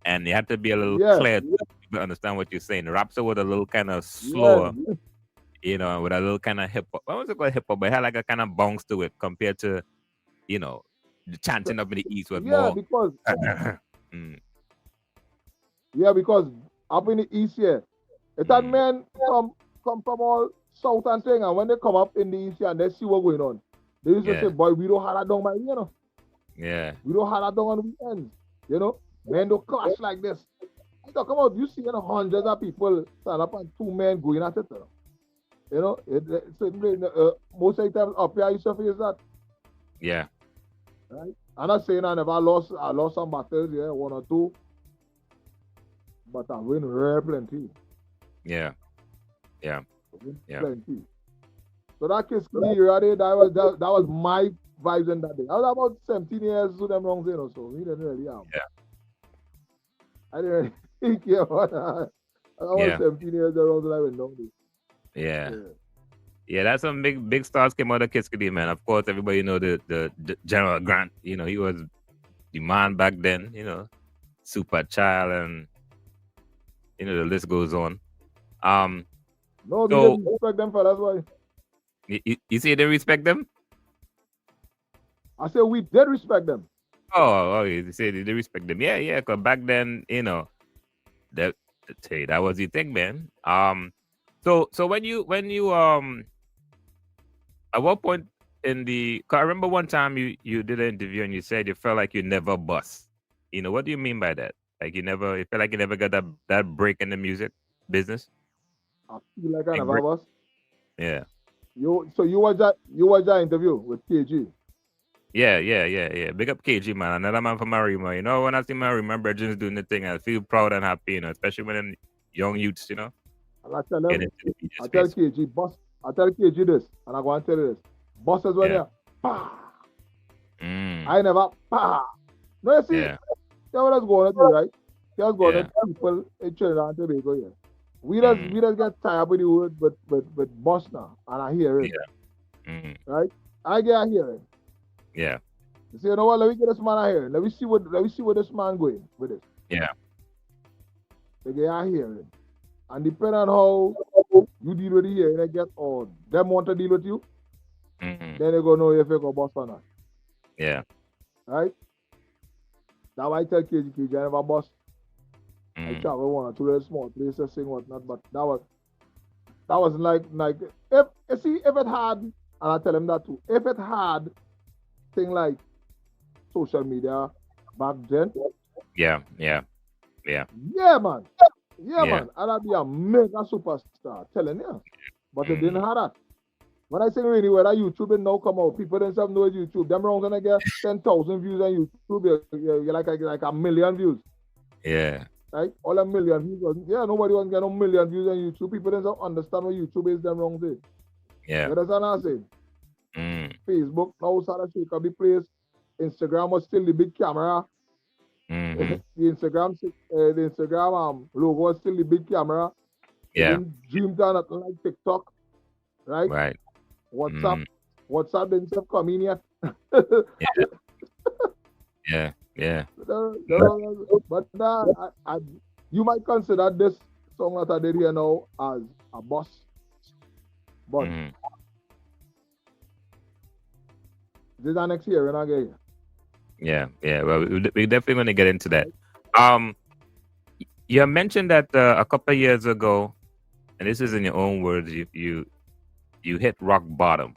and you had to be a little Yeah, clear to people understand what you're saying. The rap was a little kind of yeah, slower, with a little kind of hip hop. What was it called hip hop? But it had like a kind of bounce to it compared to the chanting up in the east was yeah, more. because Mm, because up in the east here, it had mm, men come from all south and thing, and when they come up in the east here and they see what's going on, they used to say, yeah, boy, we don't have that down by yeah, we don't have that down on weekends. Men don't clash like this. I talk about you see hundreds of people stand up and two men going at it. Most of the time up here I used to face that. yeah, Right? I'm not saying I lost some battles, one or two, but I win rare plenty. yeah, yeah, I win yeah, plenty. So that Kisskadee already, that was my vibes in that day. I was about 17 years to them wrong, so we didn't really have. yeah, I didn't really care about that. I was yeah, 17 years around when I went down there. yeah. Yeah. Yeah, that's some big stars came out of Kisskadee, man. Of course, everybody know the General Grant. He was the man back then. Super Child, and the list goes on. No, we So didn't respect them for that's why. you say they respect them? I said we did respect them. Oh, you say they respect them? Yeah, yeah. Cause back then, that that was the thing, man. So when you at what point in the? 'Cause I remember one time you did an interview and you said you felt like you never bust. What do you mean by that? Like you felt like you never got that break in the music business. I feel like I Big never break. was. Yeah, You was that interview with KG. yeah. Big up KG, man. Another man from Marima. When I see Marima Bridges doing the thing, I feel proud and happy. Especially when them young youths, And I tell get him, into the media I tell space. KG, boss, I tell KG this, and I go and tell you this. Bosses when Yeah. you bah, Mm, I never bah. No, you see, yeah. what that's going to do, right? That's going Yeah. to people in Trinidad Tobago here. We Mm, just get tired with the word but boss now, and I hear it, yeah. Mm, right? I get a hearing. yeah. You say, you know what? Let me get this man a hearing. Let me see what this man going with it. Yeah. They get a hearing, and depending on how you deal with the hearing, they get or them want to deal with you, Mm, then they go know if you go boss or not, yeah. right? Now I tell KG, I never boss. I Mm, travel one or two little small places, sing whatnot, but that was like if you see if it had, and I tell him that too, if it had thing like social media back then, yeah. Yeah. Yeah. yeah man, Yeah. I'd be a mega superstar, telling you. But it didn't Mm, have that. When I sing really well, that YouTube and now come out, people themselves know it's YouTube. Them wrong gonna get 10,000 views on YouTube. You're like a million views. yeah. Right? All a million views. Yeah, nobody wants to get no million views on YouTube. People don't understand what YouTube is them wrong thing. Yeah. You understand what I'm saying? Mm, Facebook now started to shake up the place. Instagram was still the big camera. mm-hmm. The Instagram logo was still the big camera. They Yeah. didn't dream to nothing like TikTok, right? Right. WhatsApp. Mm. WhatsApp didn't have come in yet. Yeah. Yeah. Yeah. But you might consider this song that I did here now as a boss, but Mm. this is our next year, and again, Yeah. Yeah. Well, we definitely going to get into that. right? Um, you mentioned that a couple of years ago, and this is in your own words, you hit rock bottom.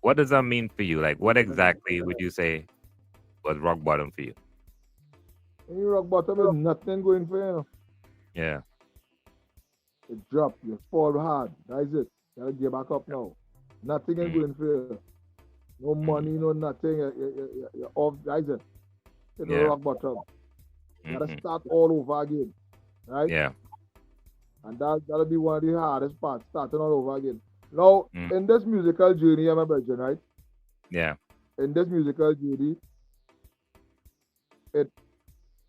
What does that mean for you? Like, what exactly would you say was rock bottom for you? When you rock bottom, is nothing going for you. Yeah. You drop, you fall hard. That's it. You gotta get back up now. Nothing is Mm. going for you. No money, Mm. no nothing. You're off. That's it. Hit the Yeah. rock bottom. You gotta Mm-hmm. start all over again, right? Yeah. And that'll be one of the hardest parts, starting all over again. Now, Mm. in this musical journey, I'm a virgin, right? Yeah. In this musical journey, it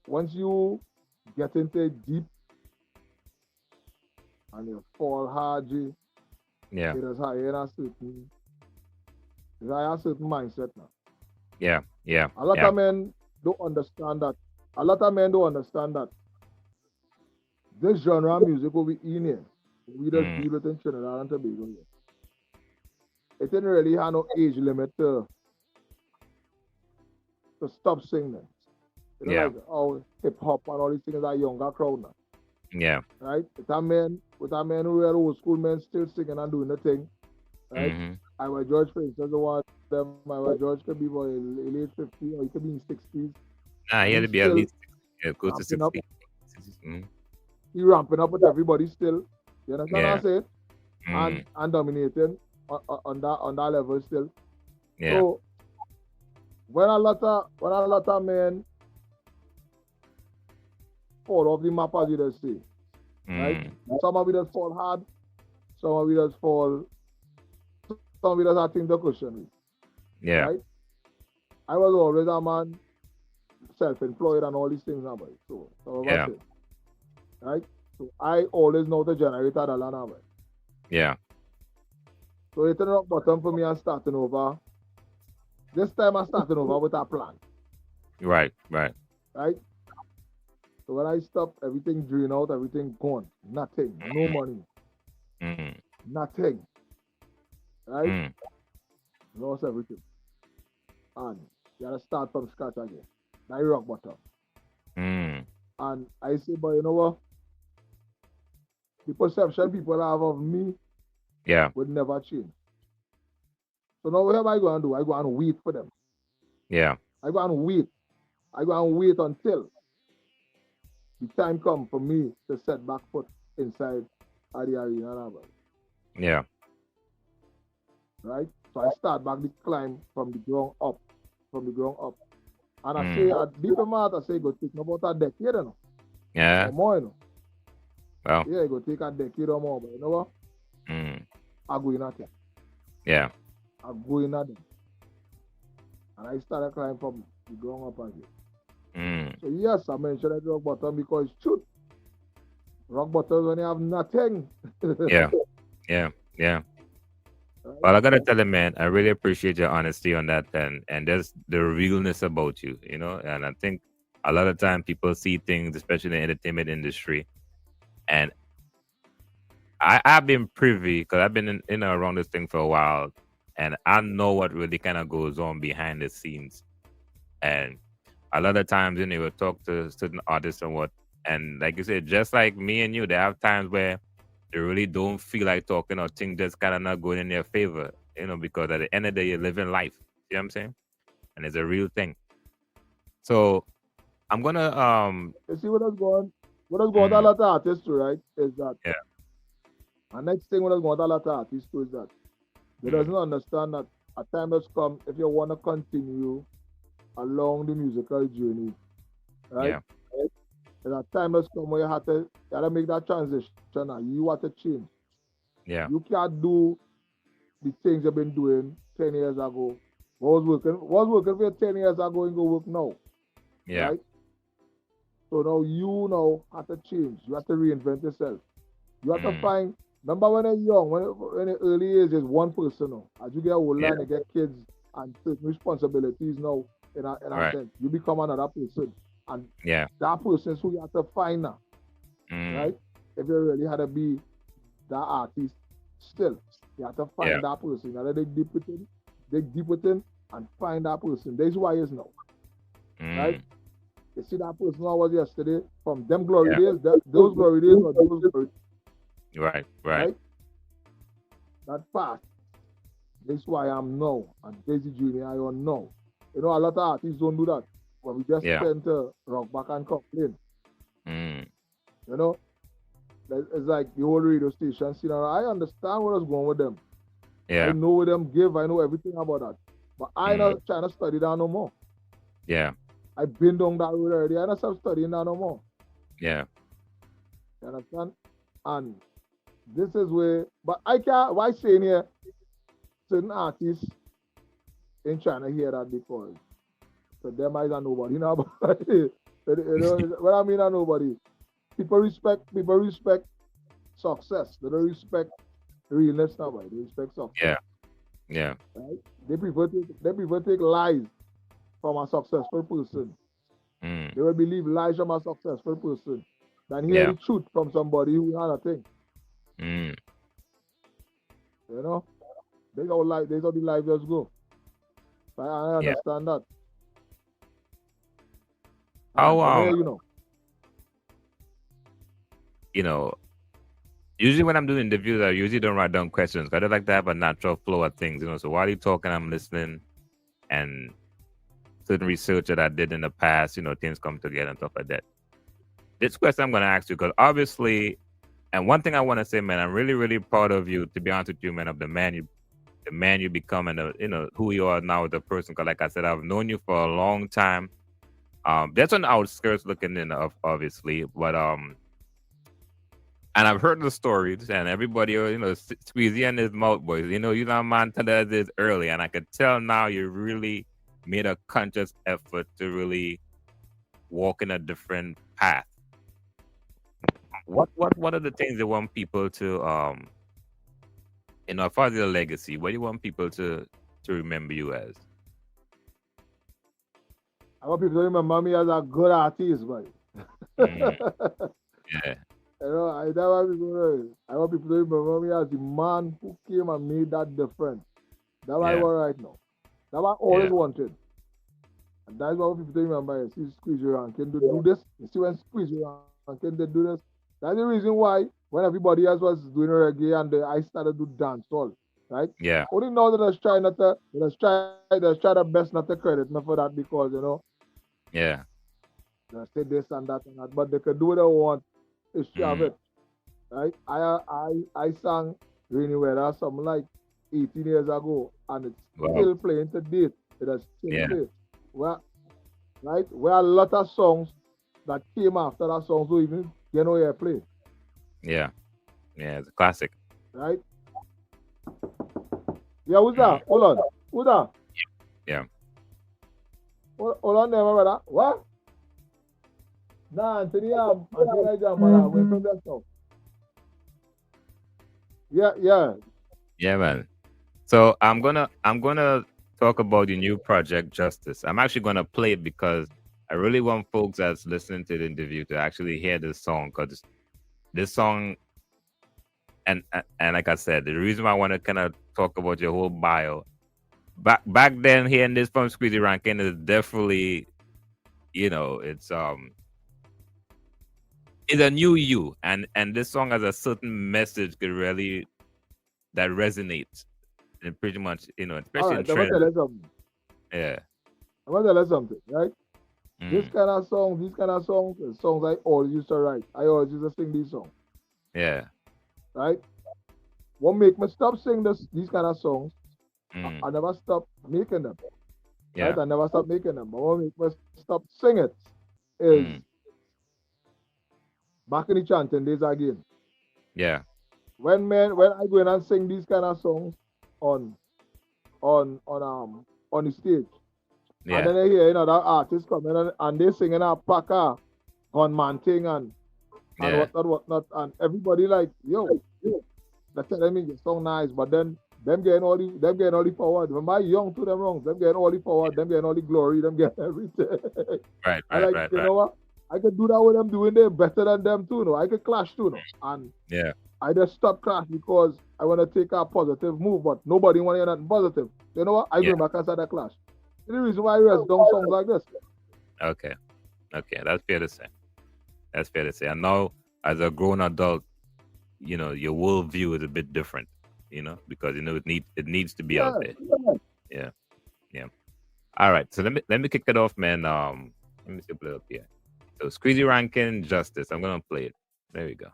once you get into it deep and you fall hard, Yeah. it is higher in a certain, it's higher a certain mindset now. Yeah. Yeah. A lot Yeah. of men don't understand that. A lot of men don't understand that this genre of music will be in here. We just Mm. deal with in Trinidad and Tobago here. It didn't really have no age limit to stop singing. You know, Yeah. like how hip hop and all these things are younger crowd now, Yeah. right? With a man who were old school men still singing and doing the thing, right? Mm-hmm. I was George, for instance, the one of them. I was George could be boy late 50s or he could be in 60s, Nah, and he had he's to be at still least close to ramping up. 60. Mm. He ramping up with everybody still. You understand what I'm Yeah. saying? Mm. And dominating on that level still. Yeah. So when a lot of men fall off the map, as you just say, right? Mm. Some of it just fall hard, some of it just fall, some of it just have things to cushion it, Yeah. right? I was always a man, self-employed and all these things now, boy. So Yeah. that's it, right? So I always know the generator the land, boy. Yeah. So it's a rock bottom for me and starting over. This time I'm starting over with a plan, Right. Right. right? So when I stop, everything drain out, everything gone. Nothing. No money. Mm. Nothing. Right? Mm. Lost everything. And you gotta start from scratch again. Now you rock bottom. Mm. And I say, but you know what? The perception people have of me Yeah. would never change. So now what am I going to do? I go and wait for them. Yeah. I go and wait. I go and wait until the time comes for me to set back foot inside of the arena now, boy. Yeah. Right? So I start back the climb from the ground up. From the ground up. And I say, Mm. at deep in my heart, I say, go take about a decade, you know. Yeah. Or more, you know. Well. Yeah, it go take a decade or more, but you know what? Mm. I go in at it. Yeah. I go in at them. And I started climbing from the ground up again. Mm. So yes, I mentioned that rock bottom because it's true. Rock bottom when you have nothing. Yeah. Yeah. Yeah. Right? Well, I gotta tell you, man, I really appreciate your honesty on that, and there's the realness about you, you know. And I think a lot of time people see things, especially in the entertainment industry, and I've been privy because I've been in and around this thing for a while, and I know what really kind of goes on behind the scenes. And a lot of times, you know, you talk to certain artists and what, and like you said, just like me and you, they have times where they really don't feel like talking or things just kind of not going in their favor, you know, because at the end of the day, you're living life. You know what I'm saying? And it's a real thing. So I'm gonna You see what has gone to a mm, lot of artists too, right? Is that yeah, and next thing what has gone to a lot of artists too is that they mm, doesn't understand that a time has come if you want to continue along the musical journey, right? yeah, There's a time has come where you gotta make that transition and you have to change. yeah, You can't do the things you've been doing 10 years ago. What was working for you 10 years ago and go work now. yeah, Right? So now you now have to change. You have to reinvent yourself. You have to Mm. find. Remember when you're young, when the early age is one person now. As you get older Yeah. and you get kids and certain responsibilities now, in a Right. sense, you become another person. And Yeah. that person is who you have to find now, Mm. right? If you really had to be that artist still, you have to Yeah. find that person. You have to dig deep within and find that person. That's why it's now, right? Mm. You see that person I was yesterday from them glory Yeah. days, those glory days or those glory, Right. Right. right? That past. That's why I'm now. And Daisy Junior, I don't know. You know, a lot of artists don't do that. But we just Yeah. tend to rock back and complain. Mm. You know, it's like the whole radio station scene. I understand what is going with them. I Yeah. know what them give. I know everything about that. But I Mm. not trying to study that no more. Yeah. I've been down that road already. I not stop studying that no more. Yeah. You understand? And this is where, but I can't, why saying here, certain artists ain't trying to hear that because to them I are nobody. You know, but, you know what I mean? I nobody. People respect success. They don't respect realness now, right? They respect success. Yeah. Yeah. Right? They prefer take lies from a successful person. Mm. They will believe lies from a successful person than hear Yeah. the truth from somebody who had a thing. Mm. You know? They how the life just go. I Yeah. understand that. How And here, you know. you know, usually when I'm doing interviews, I usually don't write down questions. 'Cause I like to have a natural flow of things, So while you're talking, I'm listening, and certain research that I did in the past, things come together and stuff like that. This question I'm going to ask you, because obviously, and one thing I want to say, man, I'm really, really proud of you. To be honest with you, man, of the man you become, and who you are now as a person. Because, like I said, I've known you for a long time. That's on the outskirts looking in, obviously, but and I've heard the stories, and everybody, Squeezy and his mouth boys. You know, man, tell us this early, and I could tell now you really made a conscious effort to really walk in a different path. What are the things you want people to as far as your legacy, what do you want people to remember you as? I want people to remember me as a good artist, boy. Mm, yeah, I want people to remember me as the man who came and made that difference. That's what I yeah, want right now. That's what I always yeah, wanted. And that's what people to remember. You see Squeezy Rankin do this. You see when Squeezy Rankin did do this. That's the reason why when everybody else was doing reggae and I started to do dancehall, right? yeah, Only now that I was trying not to, they try their best not to credit me for that because yeah. they say this and that and that, but they could do what they want. History of Mm, it, right? I sang Rainy Weather something like 18 years ago, and it's wow, still playing to date. It is still yeah, playing. Where right? Where a lot of songs that came after that song so even airplay, yeah, yeah. It's a classic. right? Yeah, who's Mm, that? Hold on. Who's that? yeah, Hold on there, my brother. What? Nah, Anthony Jam, man, wait from that song. Yeah, yeah. yeah, man. So I'm gonna talk about the new project Justice. I'm actually gonna play it because I really want folks that's listening to the interview to actually hear this song, because this song, and like I said, the reason why I want to kind of talk about your whole bio, back then, hearing this from Squeezy Rankin is definitely, it's a new you, and this song has a certain message could really that resonates, and pretty much, All especially in right, let me tell Trinidad. you something. Yeah. Let me tell you something, right? Mm, These kind of songs, are songs I always used to write. I always used to sing these songs, yeah. right? What make me stop singing these kind of songs? Mm, I never stop making them, right? yeah. I never stop making them. But what make me stop singing it is Mm, back in the chanting days again. yeah. When I go in and sing these kind of songs on on the stage, and Yeah. then I hear that artist come in and they singing a paka, gunman thing and Yeah. whatnot, and everybody like, yo, that's it. I mean, your song nice, but then them getting all the forward. Remember, young to them wrongs, them getting all the forward, them getting all the glory, them getting everything. Right. I Right. like, Right. you Right. know what? I could do that with them doing it better than them too, no. I could clash too, no. And Yeah. I just stop clash because I want to take a positive move, but nobody want to hear nothing positive. You know what? I Yeah. bring back outside that clash. The reason why I rest down songs like this. Okay. Okay. That's fair to say. That's fair to say. And now, as a grown adult, your worldview is a bit different. Because it needs to be out Yeah. there. Yeah. Yeah. All right. So let me kick it off, man. Let me see play up here. So Squeezy Ranking Justice. I'm gonna play it. There we go.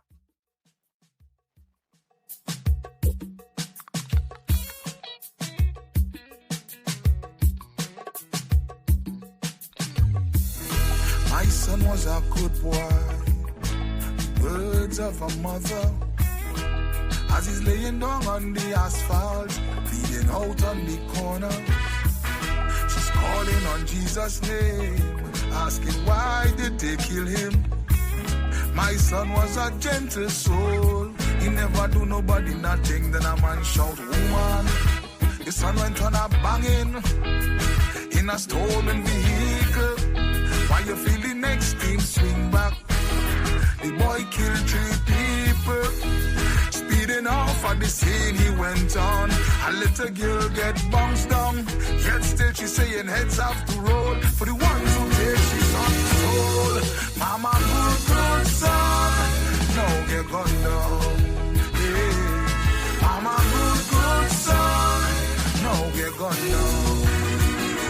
My son was a good boy. Words of a mother. As he's laying down on the asphalt, bleeding out on the corner. She's calling on Jesus' name, asking why did they kill him. My son was a gentle soul. He never do nobody nothing. Then a man shout, woman. His son went on a banging in a stolen vehicle. While you feel the next team swing back, the boy killed 3 people. Speeding off at the scene he went on. A little girl get bounced down. Yet still she's saying heads have to roll for the ones who take she's on soul. Mama good son, no get gunned down. Yeah. Mama good son, no get gunned down.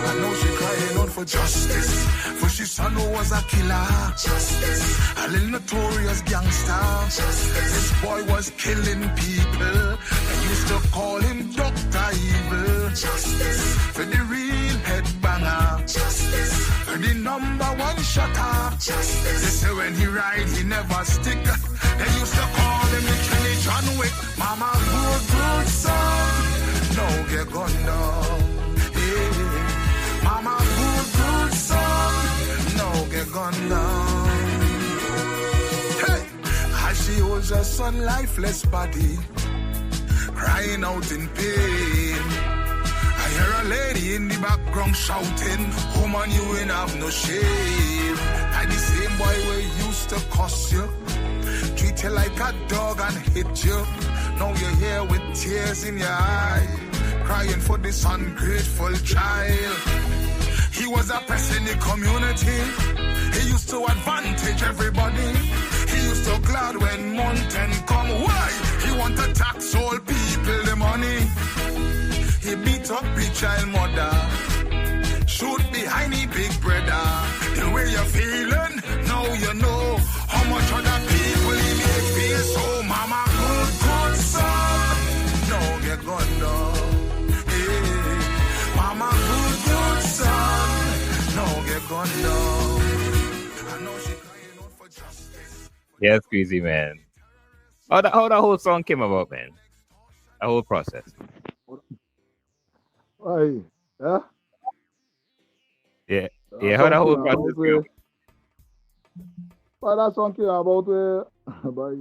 I know she crying out for justice, for she son who was a killer. Justice. A little notorious gangster. Justice. This boy was killing people. They used to call him Dr. Evil. Justice. For the real headbanger. Justice. For the #1 shutter. Justice. They say when he ride, he never stick. They used to call him the Kenny John Wick. Mama good son, no get gunned down. Yeah. Mama good son, no get gunned down. Hey, as she holds her son lifeless body, crying out in pain. I hear a lady in the background shouting, woman, you ain't have no shame. And the same boy we used to cuss you, treat you like a dog and hit you. Now you're here with tears in your eye, crying for this ungrateful child. He was a pest in the community. He used to advantage everybody. He used to glad when mountain come. Why? He want to tax all people the money. He beat up the child mother. Shoot behind the big brother. The way you're feeling, now you know how much other people he make feel. So mama good son, no get gunned down. Hey, mama good son, no get gunned down. I know she crying out for justice. Yeah, Squeezy, man. How that whole song came about, man. The whole process. Aye. Yeah. Yeah. That Yeah, how song that came whole about process came. where, but that song came about where, by,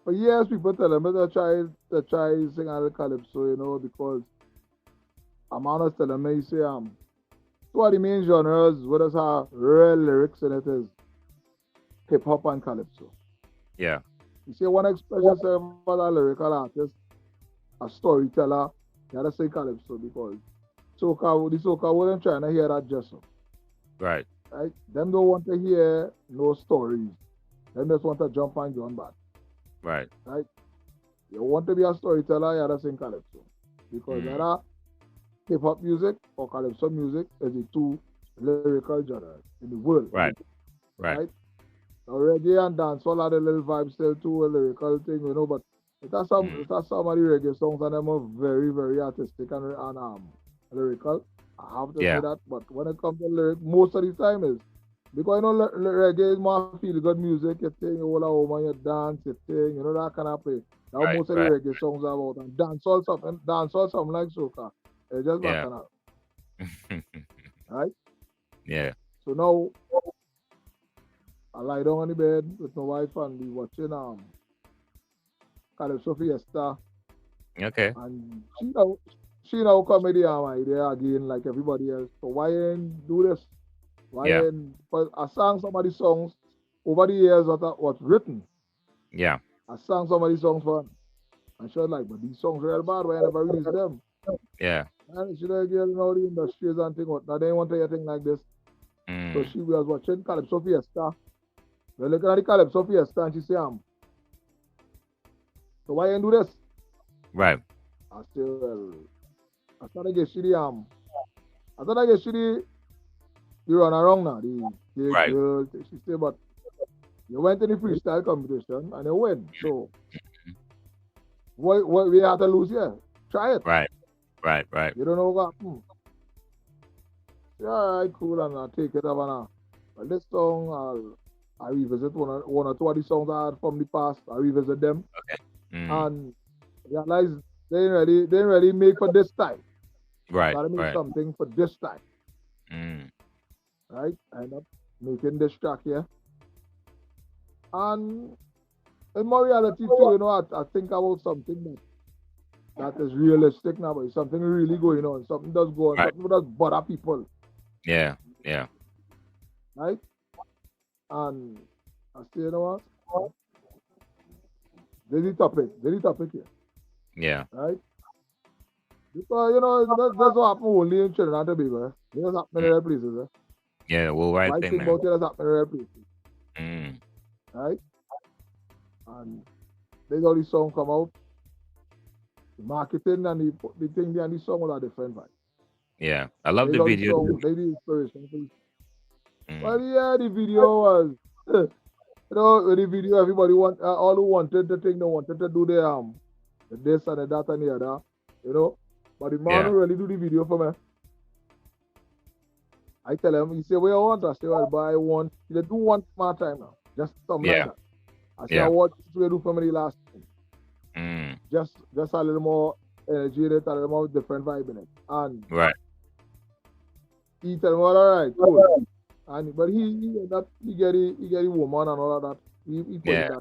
for years people tell them to try sing a little calypso, you know, because I'm honest telling me, say, two of the main genres where there's have real lyrics in it is hip hop and calypso. Yeah. You see, one express yourself as a lyrical artist, a storyteller, you gotta say calypso because the soca wouldn't trying to hear that just so. Right. Right? Them don't want to hear no stories. Them just want to jump and gun back. Right. Right? You want to be a storyteller, you gotta sing calypso. Because either hip hop music or calypso music is the 2 lyrical genres in the world. Right. Right. Right? Now, reggae and dancehall are the little vibe still too, a lyrical thing, you know, but it has some of the reggae songs and them are very, very artistic and lyrical. I have to Yeah. say that, but when it comes to lyric, most of the time is because you know reggae is more feel good music, you think you hold a home and you dance, you think, you know that kind of play. Now Right, most of right. the reggae songs are about and dancehall something like soca. It's just Yeah. backing up. Right? Yeah. So now I lie down on the bed with my wife and we watching Calypso Fiesta, Okay. and she now comedy idea again like everybody else. So why ain't do this? Why Yeah. ain't? But I sang some of the songs over the years what's written. Yeah. I sang some of the songs for her. And she was like, but these songs real bad. Why I never release them? Yeah. And she like, girl, you know the industries and thing what. Now they want to hear thing like this. So Mm. she was watching Calypso Fiesta. We're looking at the Calypso Fiesta and she say, so why ain't do this? Right. I say, well, I started get she I thought I get she the run around now, the Right. girl. She say, but you went in the freestyle competition and you win. So what we have to lose here? Try it. Right. Right. Right. You don't know what. Yeah, all right, cool, and I'll take it up and but this song I revisit one or two of the songs I had from the past. I revisit them Mm. and realize they ain't really make for this time. Right. Gotta make Right. something for this time, Mm. right? I end up making this track here. And in my reality too, I think about something that is realistic now, but it's something really going on. Something does go on, Right. something does bother people, Yeah. Yeah. right? And I say, you know what? Very topic here, Yeah. right? Because that's what happen only in Trinidad and Tobago. It doesn't happen in other places. Yeah. The worldwide Right thing, thing man. about it doesn't happen in other places, Mm. right? And there's all these songs come out, the marketing and the thing and the song are different, right? Yeah. I love There's the all the video. songs, they the inspiration. But Mm. yeah, the video was, with the video, everybody all who wanted the thing, they wanted to do the this and the that and the other, you know. But the man Yeah. who really do the video for me, I tell him, he say, what you want? I say, well, but I want, they do want more time now. Just something like Yeah. that. I say, I Yeah. want you to do for me the last thing. Mm. Just a little more energy in it, a little more different vibe in it. And Right. he tell me, well, all right, cool. And but he get the woman and all of that. He put in Yeah.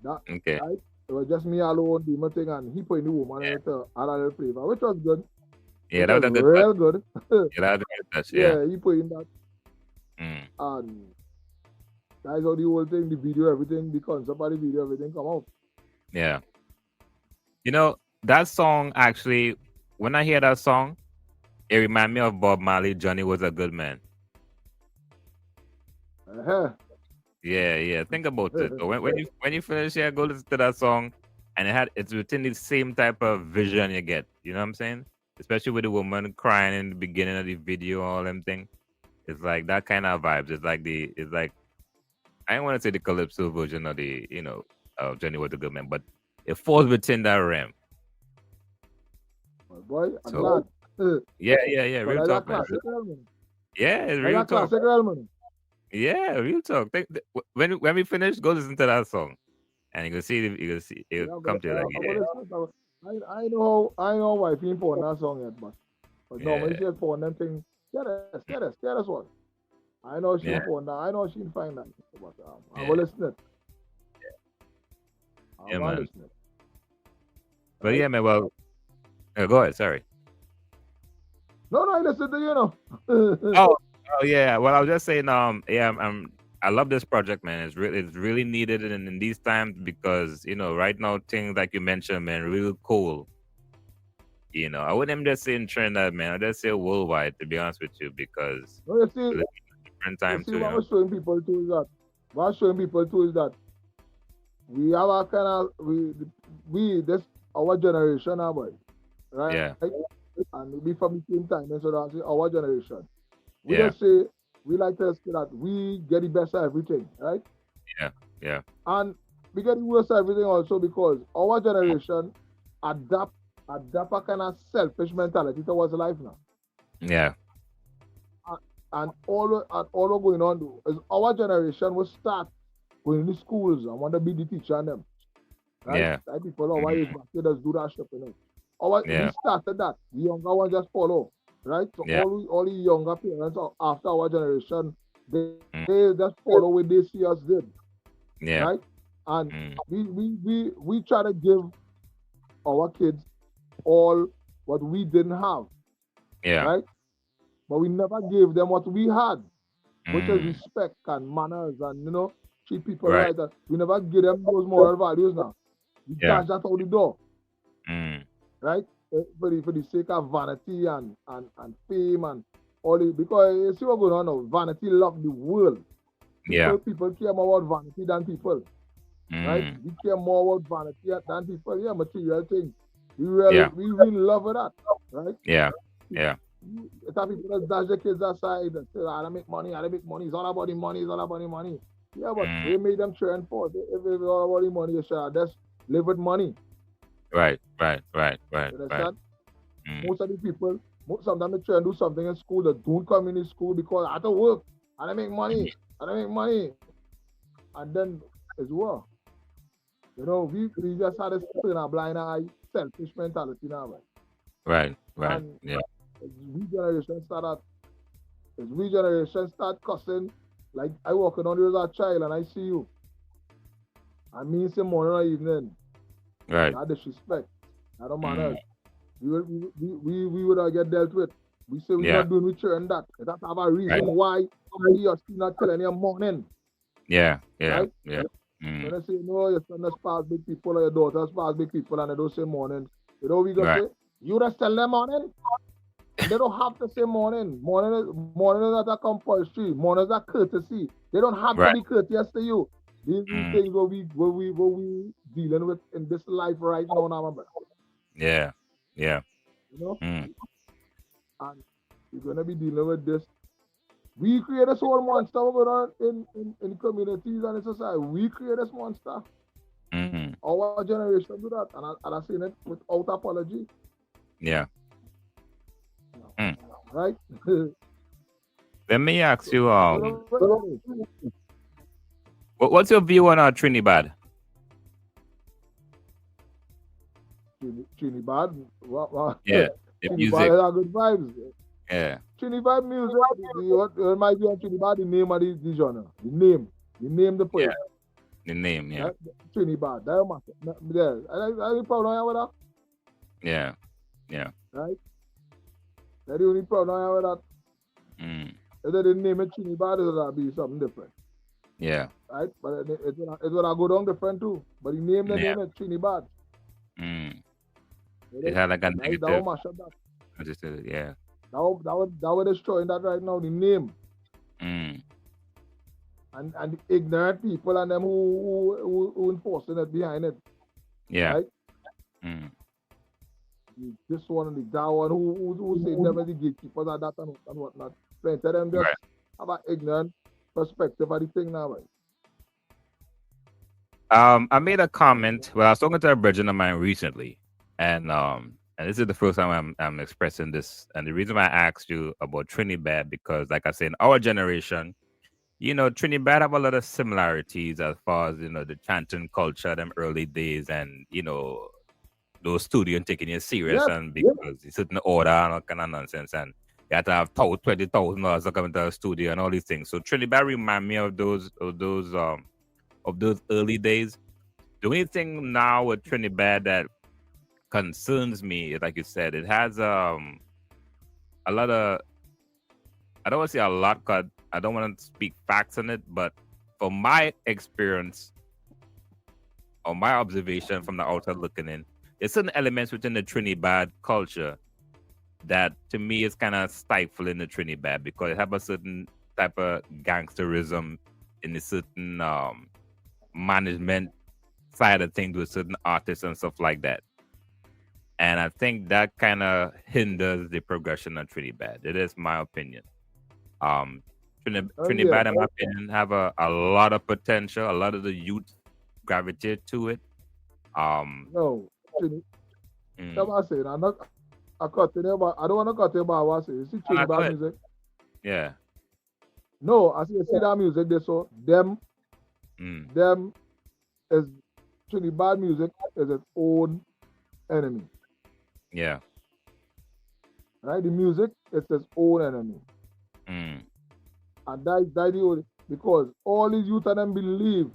that Okay. right. It was just me alone doing my thing, and he put in the woman in Yeah. it to add a little flavor, which was good. Yeah. Which That was was a good touch. real good. Yeah. That was a good touch. Yeah. Yeah, he put in that, Mm. and that's how the whole thing, the video, everything, the concept of the video, everything come out. Yeah. You know, that song actually, when I hear that song, it reminds me of Bob Marley. Johnny was a good man. Uh-huh. Yeah, yeah. Think about it. When you finish here, go listen to that song, and it's within the same type of vision you get. You know what I'm saying? Especially with the woman crying in the beginning of the video, all them thing. It's like that kind of vibes. It's like I don't want to say the calypso version of the of Johnny was a good man, but it falls within that realm. But boy, I'm So glad. yeah, yeah, yeah. But Real like that talk, man. classic element. Yeah, it's Like real that talk. classic element. Yeah, real talk. When we finish, go listen to that song, and you can see Yeah, it'll come to you like I'm yeah, gonna listen. I know why he ain't put that song yet, but normally yeah, she put them thing. Get us one. I know she yeah, put that. I know she find that. But I'm yeah, gonna listen it. I'm yeah, gonna man. listen it. But Right? yeah, man. Well, go ahead. Sorry. No, I listen to Oh, oh yeah. Well, I was just saying. Yeah, I love this project, man. It's really needed in these times because right now things like you mentioned, man, real cool. I wouldn't even just say in Trinidad, man. I'd just say worldwide, to be honest with you, because No, you we see, live in a different time too. what I was showing people too is that we have a kind of we this our generation now, boy, right? Yeah, And we from the same time, and so that's our generation. We yeah, just say we like to say that we get the best of everything, right? yeah, yeah, And we get the worst of everything also because our generation adapt a kind of selfish mentality towards life now. yeah, And all going on is our generation will start going to schools and want to be the teacher and them. Right? yeah, Like people are why is back they just do that shit, yeah, we started that. The younger ones just follow. Right? So yeah, all the younger parents after our generation They Mm. just follow what they see us did, Yeah. right? And Mm. we try to give our kids all what we didn't have, Yeah. right? But we never gave them what we had, which is Mm. respect and manners and treat people Right. right. And we never give them those moral values now. We Yeah. dash that out the door, Mm. right? For the sake of vanity and fame and all the because you see what's going on now. Vanity lock the world. Yeah. People care more about vanity than people, right? Mm. We care more about vanity than people. Yeah, material things. Yeah. We really love that, right? Yeah. Yeah. It's how people just dash their kids aside and say, I don't make money, I don't make money. It's all about the money, it's all about the money. Yeah, but Mm. we made them train for it. If it's all about the money, you should just live with money. Right. Right. Right. Right. You Right. understand? Mm. Most of the people, sometimes they try and do something in school that don't come in school because I have to work, I don't make Mm. money, I don't make money. And then it's war. We just had to turn a blind eye, selfish mentality now, man. Right. Right. And Yeah. as we generation start as we generation start cussing, like I walking on you as a child and I see you. I mean say morning or evening. Right. That disrespect. That don't Mm. manners. We would have get dealt with. We say we're Yeah. not doing with you and that. It has to have a Right. reason why he or she not telling you morning, Yeah. Yeah. right? Yeah. When Mm. I say no, your son has passed big people or your daughter has passed big people and they don't say morning. You know what we gonna Right. say? You just tell them morning. And they don't have to say morning. Morning is not a compulsory. Morning is a courtesy. They don't have to Right. be courteous to you. These are Mm. things what we dealing with in this life right now, my brother. Yeah. Yeah. You know, Mm. and we're gonna be dealing with this. We create this whole monster over on in communities and in society. We create this monster. Mm. Our generation do that, and I seen it without apology, Yeah. Mm. right? Let me ask you. So, What's your view on Trinidad? Trinidad, what, Yeah. The Trinidad music. has good vibes. Yeah. Trinidad music, what might be on Trinidad, the name of the genre. The name the Yeah. poet. The name. Yeah. Right? Trinidad, that matter. There. I the problem I have with that, Yeah. Yeah. right? That's the only problem I have with that. Mm. If they didn't name it Trinidad, it would be something different, Yeah. right? But it would go down different too. But the name, they Yeah. name it Trinidad. Mm. It Right? had like a Right? That will negative. mash up that. Yeah. That will destroy that right now, the name. Mm. And the ignorant people and them who enforcing it behind it, Yeah. right? Mm. This one and that one who say them as the gatekeepers and that and whatnot. Plenty of them just Right. have an ignorant perspective of the thing now, right? I made a comment. Well, I was talking to a brethren of mine recently, and this is the first time I'm expressing this. And the reason why I asked you about Trinidad because, like I said, in our generation, Trinidad have a lot of similarities as far as the chanting culture, them early days, and those studio and taking you serious, Yep. and because it's in order and all kind of nonsense, and you have to have $20,000 to come into the studio and all these things. So Trinidad remind me of those early days. The only thing now with Trinidad that concerns me is, like you said, it has a lot of, I don't want to say a lot because I don't want to speak facts on it, but from my experience or my observation from the outside looking in, there's certain elements within the Trinidad culture that to me is kind of stifling the Trinidad because it have a certain type of gangsterism in a certain management side of things with certain artists and stuff like that. And I think that kind of hinders the progression of Trinidad. It is my opinion. Um, Trinidad, Yeah. in my opinion, have a lot of potential. A lot of the youth gravitate to it. No. That's Mm. what I say. I'm not I cut you about I don't want to cut you about what I say. You see Go Trinidad ahead. music? Yeah. No, I see that music they saw them Mm. is Trinidad music is its own enemy. Yeah. Right? The music is its own enemy. Mm. And that the only because all these youth and them believe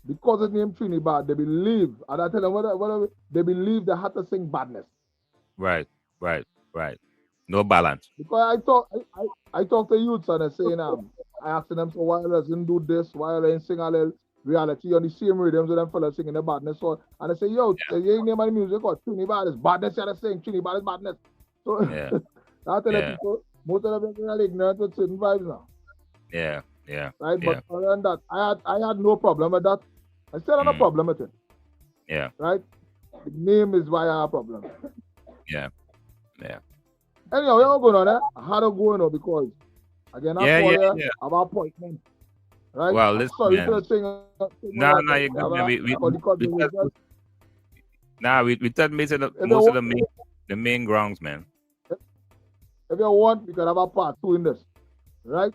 because it's named Trinidad, they believe, and I tell them what they believe they had to sing badness. Right, right, right. No balance. Because I talk to youths and they saying I ask them so why they didn't do this, why they didn't sing all the reality on the same rhythms with them fellas singing the badness. So and they say, yo, Yeah, you name of the music or Trinidad is badness, yeah, they saying Trinidad is badness. So yeah, I tell the yeah, people, most of them are really ignorant with certain vibes now. yeah, yeah, Right? But yeah, other than that, I had no problem with that. I still have no mm, problem with it. yeah, Right? The name is why I have a problem. yeah, yeah, Anyhow, we're not going on there. I had to go on because again I yeah, call yeah, you yeah. about appointment. Right? Well, I'm listen, sorry man. to sing No, like no, you're have good, man. a for the We touched, conversation. nah, we touched If you most of want the main grounds, man. if you want, we can have a part two in this. Right?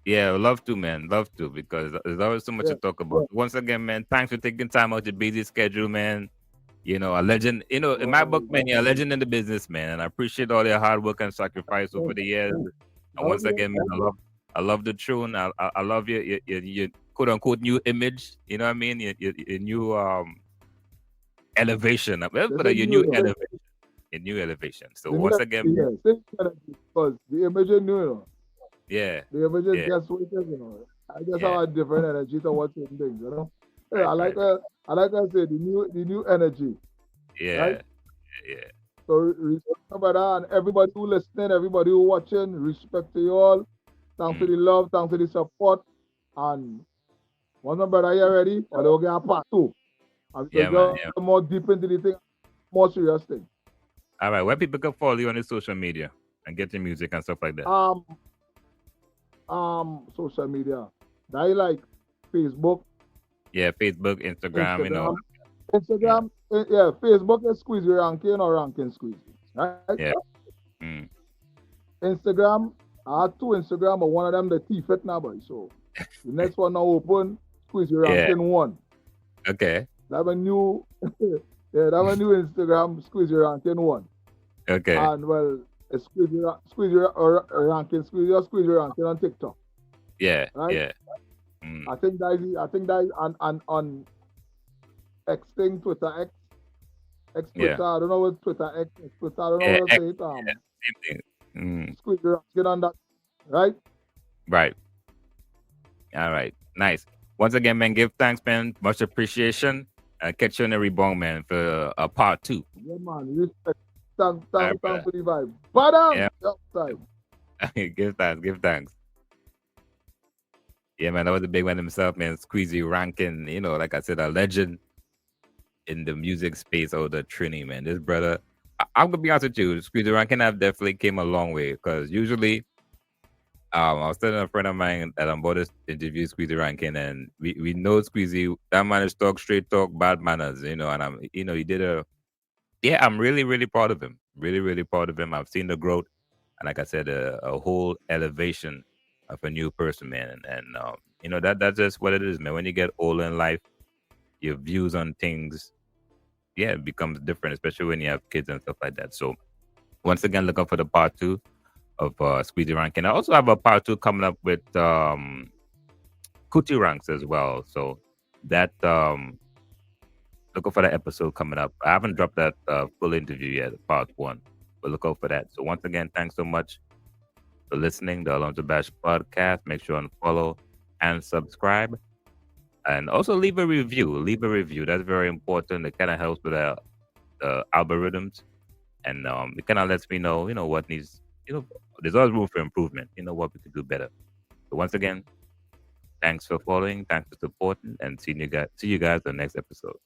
Yeah, love to, man. Love to, because there's always so much Yeah. to talk about. Once again, man, thanks for taking time out your busy schedule, man. You know, a legend, in my book, Well, man, you're a legend in the business, man. And I appreciate all your hard work and sacrifice over the years. And once again, man, I love the tune. I love your quote unquote new image. You know what I mean? Your new elevation. Let's there's put a it, your new new elevation. Your new elevation. So the new once again, man, yeah, same energy because the image is new, yeah, The image is yeah, just what it is, I just have yeah, a different energy to watch certain things, Yeah, right, right, right. I like I say the new energy, right? Yeah, yeah, So remember that, and everybody who listening, everybody who watching, respect to you all. Thanks for mm, the love, thanks for the support. And once my brother here ready, or they'll get a part two. And we'll yeah, man. get Yeah. more deep into the thing, more serious thing. All right, where people can follow you on the social media and get your music and stuff like that. Um, social media. I like Facebook, Yeah, Facebook, Instagram, Instagram. yeah, Instagram, yeah, Facebook is Squeezy Ranking or Rankin Squeezy, right? yeah, mm, Instagram, I have two Instagram, but one of them the thief it now, boy. So the next one now open, Squeezy yeah. Ranking 1. Okay, That a new, yeah, that a new Instagram, Squeezy Ranking 1. okay, And well, it's Squeezy Ranking on TikTok, yeah, right? yeah, mm, I think that is on X thing, Twitter X. yeah, Twitter, I don't know what Twitter X is. Twitter, I don't know yeah, what to say it. same thing. Mm, Squeeze your get on that, right? right. All right, nice. Once again, man, give thanks, man. Much appreciation. Catch you on the rebound, man, for part two. Yeah, man. Respect. All right, Thanks brother. for the vibe. Badam! Yeah, Outside. give thanks, give thanks. Yeah, man, that was a big one himself, man. Squeezy Ranking, like I said, a legend in the music space of the Trini, man. This brother, I'm gonna be honest with you, Squeezy Rankin have definitely came a long way because usually, I was telling a friend of mine that I'm about to interview Squeezy Rankin, and we know Squeezy, that man is talk straight talk, bad manners, and he did yeah, I'm really, really proud of him. Really, really proud of him. I've seen the growth, and like I said, a whole elevation of a new person, man, and that's just what it is, man. When you get older in life, your views on things, yeah, it becomes different, especially when you have kids and stuff like that. So once again, look out for the part two of Squeezy Ranking. I also have a part two coming up with Kuti Ranks as well. So that look out for that episode coming up. I haven't dropped that full interview yet, part one, but look out for that. So once again, thanks so much for listening to the Alonzo Bash podcast. Make sure and follow and subscribe. And also leave a review. Leave a review. That's very important. It kind of helps with the algorithms, and it kind of lets me know, what needs. There's always room for improvement. What we could do better. So once again, thanks for following, thanks for supporting, and see you guys on the next episode.